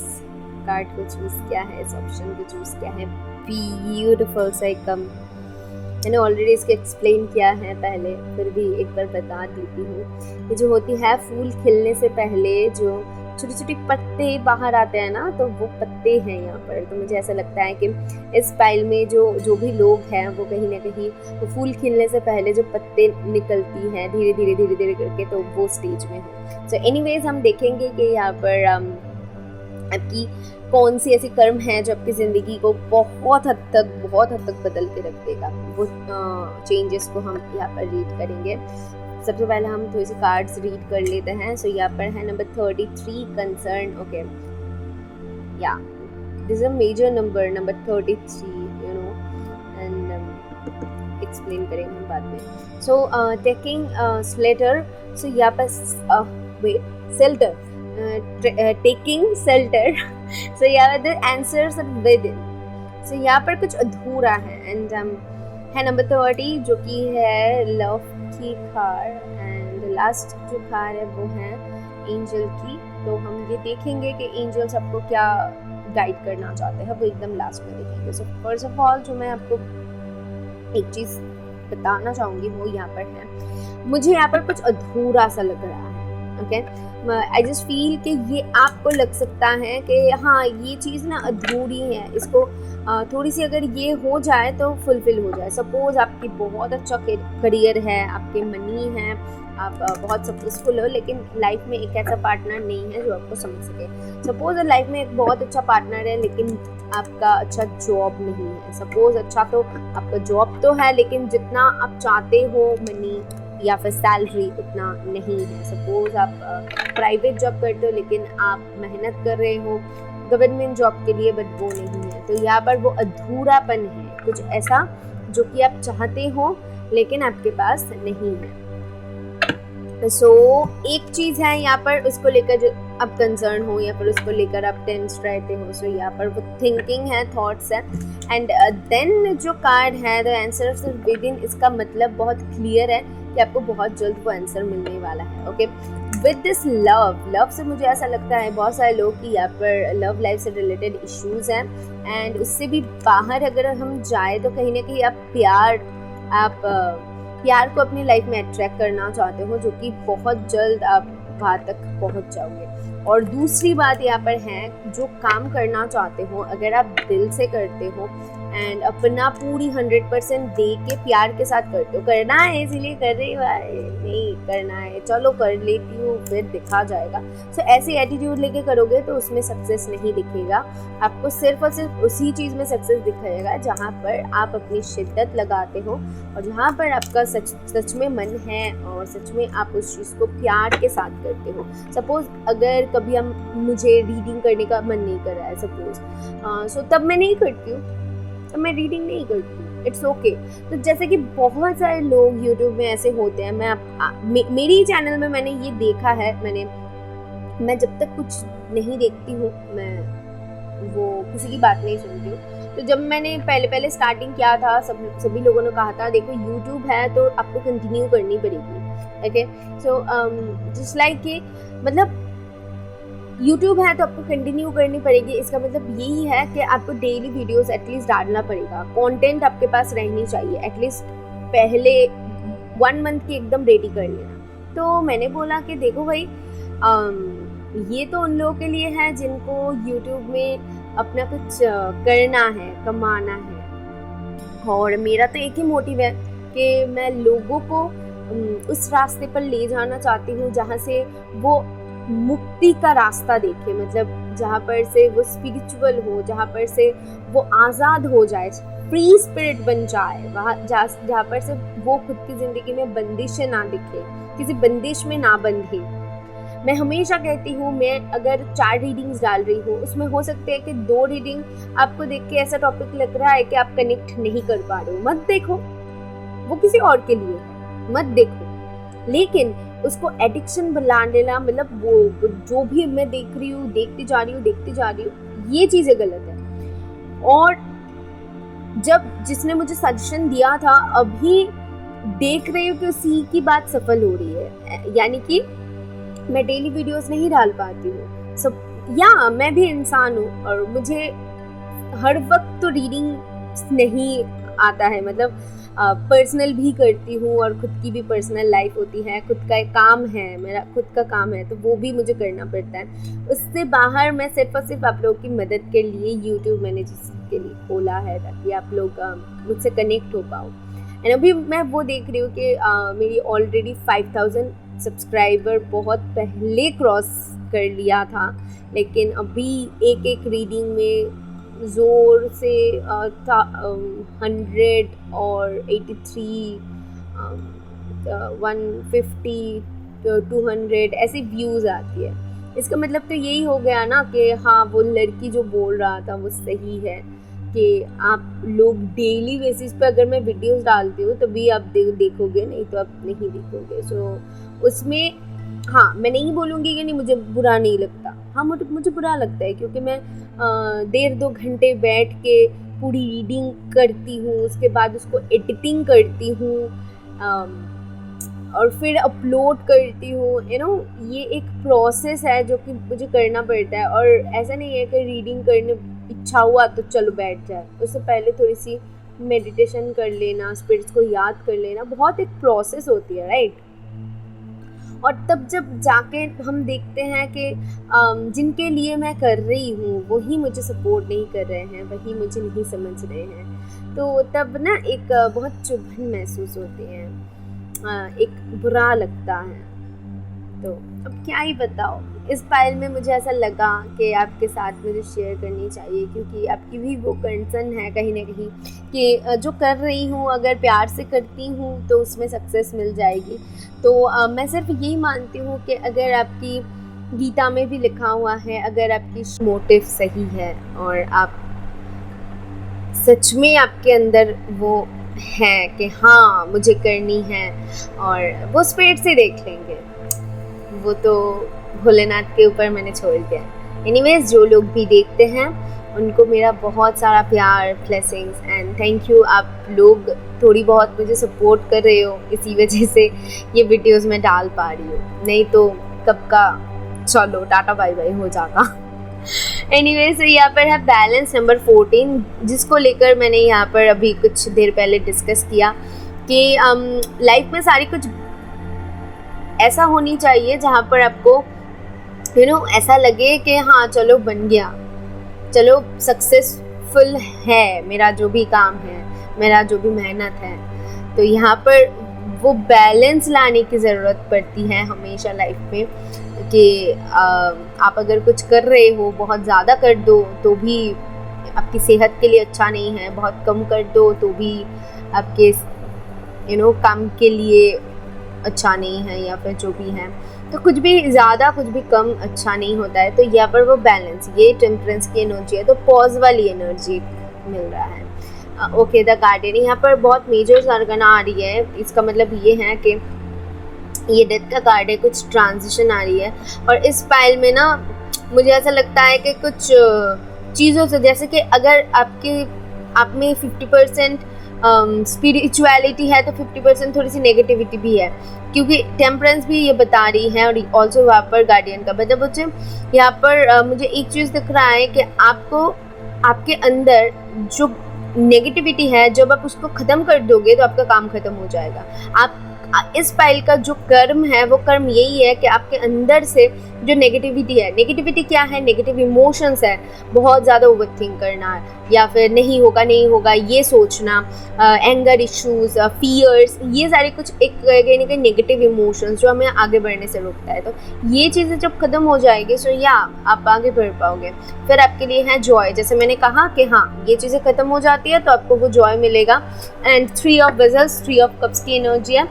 कार्ड को चूज़ किया है, इस ऑप्शन को चूज़ किया है, ब्यूटिफुल सा एक मैंने ऑलरेडी इसको एक्सप्लेन किया है पहले, फिर भी एक बार बता देती हूँ। ये जो होती है फूल खिलने से पहले जो छोटे छोटे पत्ते बाहर आते हैं ना, तो वो पत्ते हैं यहाँ पर। तो मुझे ऐसा लगता है कि इस फाइल में जो भी लोग हैं वो कहीं ना कहीं वो फूल खिलने से पहले जो पत्ते निकलती हैं धीरे धीरे करके, तो वो स्टेज में है। सो एनीवेज हम देखेंगे कि यहाँ पर आपकी कौन सी ऐसी कर्म है जो आपकी ज़िंदगी को बहुत हद तक बदल के रख देगा। वो चेंजेस को हम यहाँ पर रीड करेंगे। सबसे पहले हम थोड़ी सी कार्ड्स रीड कर लेते हैं। सो यहाँ पर है number 33, concern. Okay, yeah this is a major number 33, you know, and explain करेंगे हम बाद में। सो टेकिंग स्लेटर, सो यहाँ पर सेल्टर, taking shelter. So यहाँ पर the answers are within. So यहाँ पर कुछ अधूरा है। एंड है नंबर 30 जो कि है लव की कार्ड। एंड लास्ट जो कार्ड है वो है एंजल की। तो हम ये देखेंगे कि एंजल्स आपको क्या गाइड करना चाहते हैं, वो एकदम लास्ट में देखेंगे। सो फर्स्ट ऑफ ऑल जो मैं आपको एक चीज़ बताना चाहूँगी वो यहाँ पर है, मुझे यहाँ पर कुछ अधूरा सा लग रहा है। ओके, आई जस्ट फील कि ये आपको लग सकता है कि हाँ ये चीज़ ना अधूरी है, इसको थोड़ी सी अगर ये हो जाए तो फुलफिल हो जाए। सपोज आपकी बहुत अच्छा करियर है, आपके मनी है, आप बहुत सक्सेसफुल हो, लेकिन लाइफ में एक ऐसा पार्टनर नहीं है जो आपको समझ सके। सपोज लाइफ में एक बहुत अच्छा पार्टनर है लेकिन आपका अच्छा जॉब नहीं है। सपोज अच्छा तो आपका जॉब तो है लेकिन जितना आप चाहते हो मनी या फिर सैलरी उतना नहीं है। सपोज आप प्राइवेट जॉब करते हो लेकिन आप मेहनत कर रहे हो गवर्नमेंट जॉब के लिए, बट वो नहीं है। तो यहाँ पर वो अधूरापन है, कुछ ऐसा जो कि आप चाहते हो लेकिन आपके पास नहीं है। एक चीज़ है यहाँ पर, उसको लेकर जो आप कंसर्न हो या फिर उसको लेकर आप टेंस रहते हो, सो यहाँ पर वो थिंकिंग है, थॉट्स है। एंड देन जो कार्ड है द आंसर्स विद इन, इसका मतलब बहुत क्लियर है कि आपको बहुत जल्द वो आंसर मिलने वाला है। ओके, विद दिस लव से मुझे ऐसा लगता है बहुत सारे लोग कि यहाँ पर लव लाइफ से रिलेटेड इश्यूज हैं, एंड उससे भी बाहर अगर हम जाए तो कहीं ना कहीं आप प्यार को अपनी लाइफ में अट्रैक्ट करना चाहते हो, जो कि बहुत जल्द आप वहाँ तक पहुँच जाओगे। और दूसरी बात यहाँ पर है, जो काम करना चाहते हो अगर आप दिल से करते हो एंड अपना पूरी 100% दे के प्यार के साथ करते हो, करना है इसीलिए कर रही हो, नहीं करना है चलो कर लेती हूँ फिर दिखा जाएगा, सो ऐसे एटीट्यूड लेके करोगे तो उसमें सक्सेस नहीं दिखेगा। आपको सिर्फ और सिर्फ उसी चीज़ में सक्सेस दिखेगा जहाँ पर आप अपनी शिद्दत लगाते हो और जहाँ पर आपका सच में मन है और सच में आप उस चीज़ को प्यार के साथ करते हो। सपोज अगर कभी मुझे रीडिंग करने का मन नहीं कर रहा है सपोज, सो तब मैं नहीं करती हूँ, तो मैं रीडिंग नहीं करती, इट्स ओके। तो जैसे कि बहुत सारे लोग यूट्यूब में ऐसे होते हैं, मेरी चैनल में मैंने ये देखा है, मैं जब तक कुछ नहीं देखती हूँ मैं वो किसी की बात नहीं सुनती हूँ। तो जब मैंने पहले स्टार्टिंग किया था, सभी लोगों ने कहा था देखो यूट्यूब है तो आपको कंटिन्यू करनी पड़ेगी। ओके, सो जस्ट लाइक कि मतलब यूट्यूब है तो आपको कंटिन्यू करनी पड़ेगी, इसका मतलब यही है कि आपको डेली वीडियोस एटलीस्ट डालना पड़ेगा, कंटेंट आपके पास रहनी चाहिए, एटलीस्ट पहले 1 मंथ की एकदम रेडी कर लेना। तो मैंने बोला कि देखो भाई ये तो उन लोगों के लिए है जिनको यूट्यूब में अपना कुछ करना है, कमाना है, और मेरा तो एक ही मोटिव है कि मैं लोगों को उस रास्ते पर ले जाना चाहती हूँ जहाँ से वो मुक्ति का रास्ता देखे, मतलब जहाँ पर से वो स्पिरिचुअल हो, जहाँ पर से वो आज़ाद हो जाए, फ्री स्पिरिट बन जाए, वहाँ जहाँ पर से वो खुद की ज़िंदगी में बंदिशें ना दिखे, किसी बंदिश में ना बंधे। मैं हमेशा कहती हूँ, मैं अगर 4 रीडिंग्स डाल रही हूँ उसमें हो सकते हैं कि 2 रीडिंग आपको देख के ऐसा टॉपिक लग रहा है कि आप कनेक्ट नहीं कर पा रहे हो, मत देखो, वो किसी और के लिए है, मत देखो। लेकिन उसको एडिक्शन बना लेना, मतलब वो जो भी मैं देख रही हूँ देखती जा रही हूँ, ये चीज़ें गलत है। और जब जिसने मुझे सजेशन दिया था अभी देख रही हूँ कि उसी की बात सफल हो रही है, यानी कि मैं डेली वीडियोस नहीं डाल पाती हूँ। या मैं भी इंसान हूँ और मुझे हर वक्त तो रीडिंग नहीं आता है, मतलब पर्सनल भी करती हूँ और खुद की भी पर्सनल लाइफ होती है, खुद का एक काम है, मेरा खुद का काम है, तो वो भी मुझे करना पड़ता है। उससे बाहर मैं सिर्फ और सिर्फ आप लोगों की मदद के लिए यूट्यूब मैंने जिसके लिए खोला है ताकि आप लोग मुझसे कनेक्ट हो पाओ। एंड अभी मैं वो देख रही हूँ कि मेरी ऑलरेडी 5000 सब्सक्राइबर बहुत पहले क्रॉस कर लिया था, लेकिन अभी एक रीडिंग में ज़ोर से 100 और 83 150 200 ऐसी व्यूज़ आती है। इसका मतलब तो यही हो गया ना कि हाँ वो लड़की जो बोल रहा था वो सही है कि आप लोग डेली बेसिस पे अगर मैं वीडियोस डालती हूँ तभी आप देखोगे, नहीं तो आप नहीं देखोगे। सो उसमें हाँ मैं नहीं बोलूँगी कि नहीं मुझे बुरा नहीं लगता, हाँ मुझे बुरा लगता है क्योंकि मैं 1.5-2 घंटे बैठ के पूरी रीडिंग करती हूँ, उसके बाद उसको एडिटिंग करती हूँ और फिर अपलोड करती हूँ, ये एक प्रोसेस है जो कि मुझे करना पड़ता है। और ऐसा नहीं है कि रीडिंग करने इच्छा हुआ तो चलो बैठ जाए, उससे पहले थोड़ी सी मेडिटेशन कर लेना, स्पिरिट्स को याद कर लेना, बहुत एक प्रोसेस होती है, राइट। और तब जब जाके हम देखते हैं कि जिनके लिए मैं कर रही हूँ वही मुझे सपोर्ट नहीं कर रहे हैं, वही मुझे नहीं समझ रहे हैं, तो तब ना एक बहुत चुभन महसूस होती है, एक बुरा लगता है। तो अब क्या ही बताओ, इस फाइल में मुझे ऐसा लगा कि आपके साथ मुझे शेयर करनी चाहिए क्योंकि आपकी भी वो कंसर्न है कहीं ना कहीं कि जो कर रही हूँ अगर प्यार से करती हूँ तो उसमें सक्सेस मिल जाएगी। तो मैं सिर्फ यही मानती हूँ कि अगर आपकी गीता में भी लिखा हुआ है, अगर आपकी मोटिव सही है और आप सच में आपके अंदर वो है कि हाँ मुझे करनी है, और वो स्पिरिट से देख लेंगे, वो तो भोलेनाथ के ऊपर मैंने छोड़ दिया। एनीवेज, जो लोग भी देखते हैं उनको मेरा बहुत सारा प्यार, ब्लेसिंग्स एंड थैंक यू। आप लोग थोड़ी बहुत मुझे सपोर्ट कर रहे हो, इसी वजह से ये वीडियोस मैं डाल पा रही हूँ, नहीं तो कब का चलो टाटा बाय बाय हो जाता। एनीवेज, तो यहाँ पर है बैलेंस नंबर 14, जिसको लेकर मैंने यहाँ पर अभी कुछ देर पहले डिस्कस किया कि लाइफ में सारी कुछ ऐसा होनी चाहिए जहाँ पर आपको ऐसा लगे कि हाँ चलो बन गया, चलो सक्सेसफुल है मेरा जो भी काम है, मेरा जो भी मेहनत है। तो यहाँ पर वो बैलेंस लाने की ज़रूरत पड़ती है हमेशा लाइफ में कि आप अगर कुछ कर रहे हो, बहुत ज़्यादा कर दो तो भी आपकी सेहत के लिए अच्छा नहीं है, बहुत कम कर दो तो भी आपके काम के लिए अच्छा नहीं है, या फिर जो भी है, तो कुछ भी ज़्यादा कुछ भी कम अच्छा नहीं होता है। तो यहाँ पर वो बैलेंस, ये टेम्परेंस की एनर्जी है, तो पॉज वाली एनर्जी मिल रहा है। ओके, द गार्डियन, यहाँ पर बहुत मेजर सरगना आ रही है, इसका मतलब ये है कि ये डेथ का कार्ड है, कुछ ट्रांजिशन आ रही है। और इस फाइल में ना मुझे ऐसा लगता है कि कुछ चीज़ों से, जैसे कि अगर आप में 50% स्पिरिचुअलिटी है तो 50% थोड़ी सी नेगेटिविटी भी है, क्योंकि टेम्परेंस भी ये बता रही है और ऑल्सो वहाँ पर गार्डियन का मतलब मुझे यहाँ पर मुझे एक चीज़ दिख रहा है कि आपको आपके अंदर जो नेगेटिविटी है, जब आप उसको ख़त्म कर दोगे तो आपका काम ख़त्म हो जाएगा। आप इस फाइल का जो कर्म है वो कर्म यही है कि आपके अंदर से जो नेगेटिविटी है, नेगेटिविटी क्या है, नेगेटिव इमोशंस है, बहुत ज़्यादा ओवरथिंक करना या फिर नहीं होगा ये सोचना, एंगर इश्यूज, फियर्स, ये सारे कुछ एक नेगेटिव इमोशंस जो हमें आगे बढ़ने से रोकता है। तो ये चीज़ें जब ख़त्म हो जाएगी सो या आप आगे बढ़ पाओगे। फिर आपके लिए है जॉय, जैसे मैंने कहा कि हाँ ये चीज़ें ख़त्म हो जाती है तो आपको वो जॉय मिलेगा। And 3 of vessels, 3 of cups की एनर्जी है,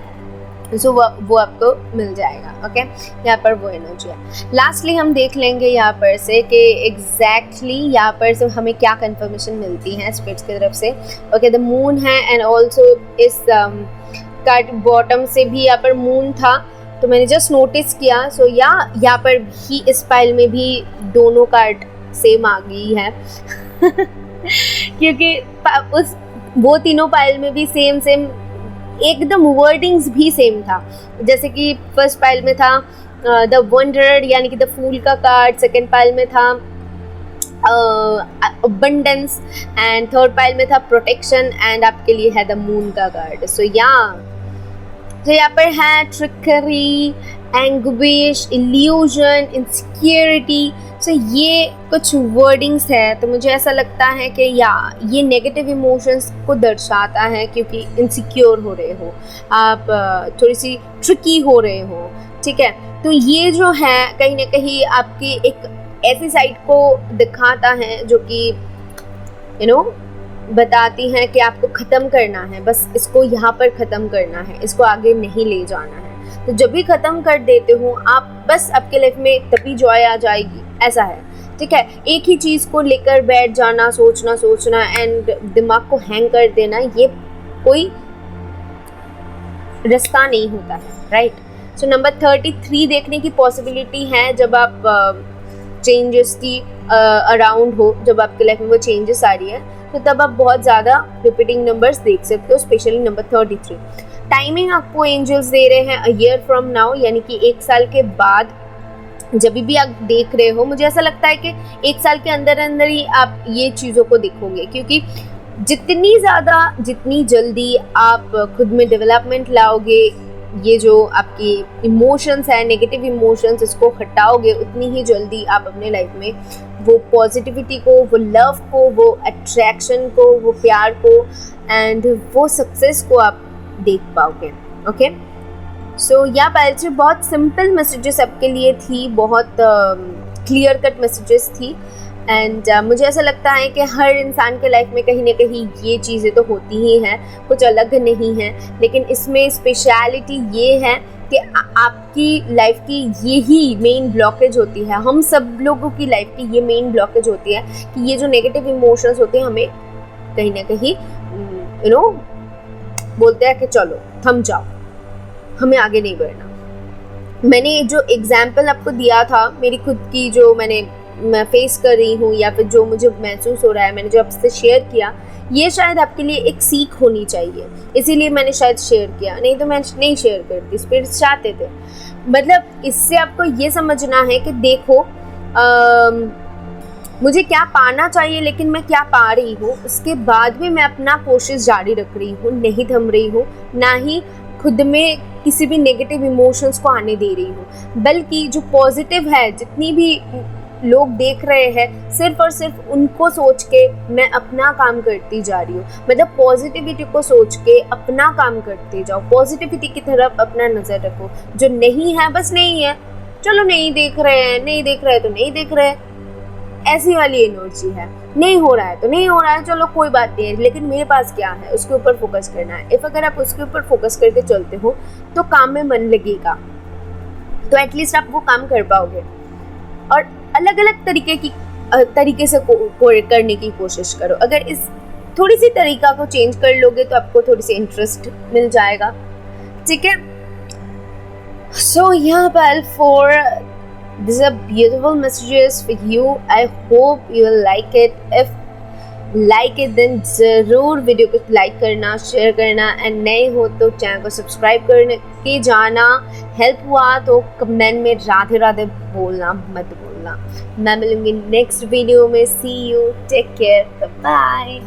सो वो आपको मिल जाएगा। ओके, यहाँ पर वो एनर्जी है। लास्टली हम देख लेंगे यहाँ पर से कि एग्जैक्टली यहाँ पर से हमें क्या कंफर्मेशन मिलती है स्पिरिट्स की तरफ से। ओके, द मून है एंड ऑल्सो इस कार्ड बॉटम से भी यहाँ पर मून था, तो मैंने जस्ट नोटिस किया। सो यहाँ पर भी इस फाइल में भी दोनों कार्ड सेम आ गई है क्योंकि वो तीनों फाइल में भी सेम एकदम वर्डिंग्स भी सेम था। जैसे कि फर्स्ट फाइल में था द वंडरर यानी कि द फूल का कार्ड, सेकंड फाइल में था अबंडेंस एंड थर्ड पाइल में था प्रोटेक्शन एंड आपके लिए है द मून का कार्ड। सो यहाँ पर है ट्रिकरी, एंग्विश, इल्यूजन, इनसिक्योरिटी। सो ये कुछ वर्डिंग्स है, तो मुझे ऐसा लगता है कि ये नेगेटिव इमोशंस को दर्शाता है, क्योंकि इनसिक्योर हो रहे हो आप, थोड़ी सी ट्रिकी हो रहे हो, ठीक है। तो ये जो है कहीं ना कहीं आपकी एक ऐसी साइड को दिखाता है जो कि बताती हैं कि आपको ख़त्म करना है, बस इसको यहाँ पर ख़त्म करना है, इसको आगे नहीं ले जाना है। तो जब भी ख़त्म कर देते हो आप, बस आपके लाइफ में तभी जॉय आ जाएगी, ऐसा है, ठीक है। एक ही चीज़ को लेकर बैठ जाना, सोचना एंड दिमाग को हैंग कर देना, ये कोई रास्ता नहीं होता है, राइट। सो नंबर 33 देखने की पॉसिबिलिटी है जब आप चेंजेस की अराउंड हो, जब आपके लाइफ में वो चेंजेस आ रही है, तो तब आप बहुत ज़्यादा रिपीटिंग नंबर्स देख सकते हो, स्पेशली नंबर 33। टाइमिंग आपको एंजल्स दे रहे हैं अ ईयर फ्रॉम नाउ, यानी कि 1 साल के बाद जब भी आप देख रहे हो, मुझे ऐसा लगता है कि 1 साल के अंदर ही आप ये चीज़ों को देखोगे, क्योंकि जितनी जल्दी आप खुद में डेवलपमेंट लाओगे, ये जो आपकी इमोशंस है, नेगेटिव इमोशंस, इसको हटाओगे, उतनी ही जल्दी आप अपने लाइफ में वो पॉजिटिविटी को, वो लव को, वो अट्रैक्शन को, वो प्यार को एंड वो सक्सेस को आप देख पाओगे। ओके, सो यहाँ पर बहुत सिंपल मैसेजेस आपके लिए थी, बहुत क्लियर कट मैसेजेस थी एंड मुझे ऐसा लगता है कि हर इंसान के लाइफ में कहीं ना कहीं ये चीज़ें तो होती ही हैं, कुछ अलग नहीं है, लेकिन इसमें स्पेशलिटी ये है कि आपकी लाइफ की यही मेन ब्लॉकेज होती है, हम सब लोगों की लाइफ की ये मेन ब्लॉकेज होती है कि ये जो नेगेटिव इमोशंस होते हैं हमें कहीं ना कहीं बोलते हैं कि चलो थम जाओ, हमें आगे नहीं बढ़ना। मैंने जो एग्जाम्पल आपको दिया था मेरी खुद की, जो मैं फेस कर रही हूँ या फिर जो मुझे महसूस हो रहा है, मैंने जो आपसे शेयर किया, ये शायद आपके लिए एक सीख होनी चाहिए, इसीलिए मैंने शायद शेयर किया, नहीं तो मैं नहीं शेयर करती। स्पिरिट्स चाहते थे, मतलब इससे आपको ये समझना है कि देखो मुझे क्या पाना चाहिए लेकिन मैं क्या पा रही हूँ, उसके बाद भी मैं अपना कोशिश जारी रख रही हूँ, नहीं थम रही हूँ, ना ही खुद में किसी भी नेगेटिव इमोशंस को आने दे रही हूँ, बल्कि जो पॉजिटिव है, जितनी भी लोग देख रहे हैं, सिर्फ और सिर्फ उनको सोच के मैं अपना काम करती जा रही हूँ। मतलब पॉजिटिविटी को सोच के अपना काम करते जाओ, पॉजिटिविटी की तरफ अपना नज़र रखो। जो नहीं है बस नहीं है, चलो नहीं देख रहे हैं, नहीं देख रहे तो नहीं देख रहे, ऐसी वाली एनर्जी है। नहीं हो रहा है तो नहीं हो रहा है, चलो कोई बात नहीं है, लेकिन मेरे पास क्या है उसके ऊपर फोकस करना है। इफ अगर आप उसके ऊपर फोकस करके चलते हो तो काम में मन लगेगा, तो एटलीस्ट आप वो काम कर पाओगे। और अलग अलग तरीके से करने की कोशिश करो। अगर इस थोड़ी सी तरीका को चेंज कर लोगे तो आपको थोड़ी सी इंटरेस्ट मिल जाएगा, ठीक है। सो यहाँ पर for these are beautiful messages for you. I hope you will like it. If like it then ज़रूर वीडियो को लाइक करना, शेयर करना, एंड नए हो तो चैनल को सब्सक्राइब करने के जाना। हेल्प हुआ तो कमेंट में राधे राधे बोलना मत भूलना। मैं मिलूंगी नेक्स्ट वीडियो में। सी यू, टेक केयर, बाय।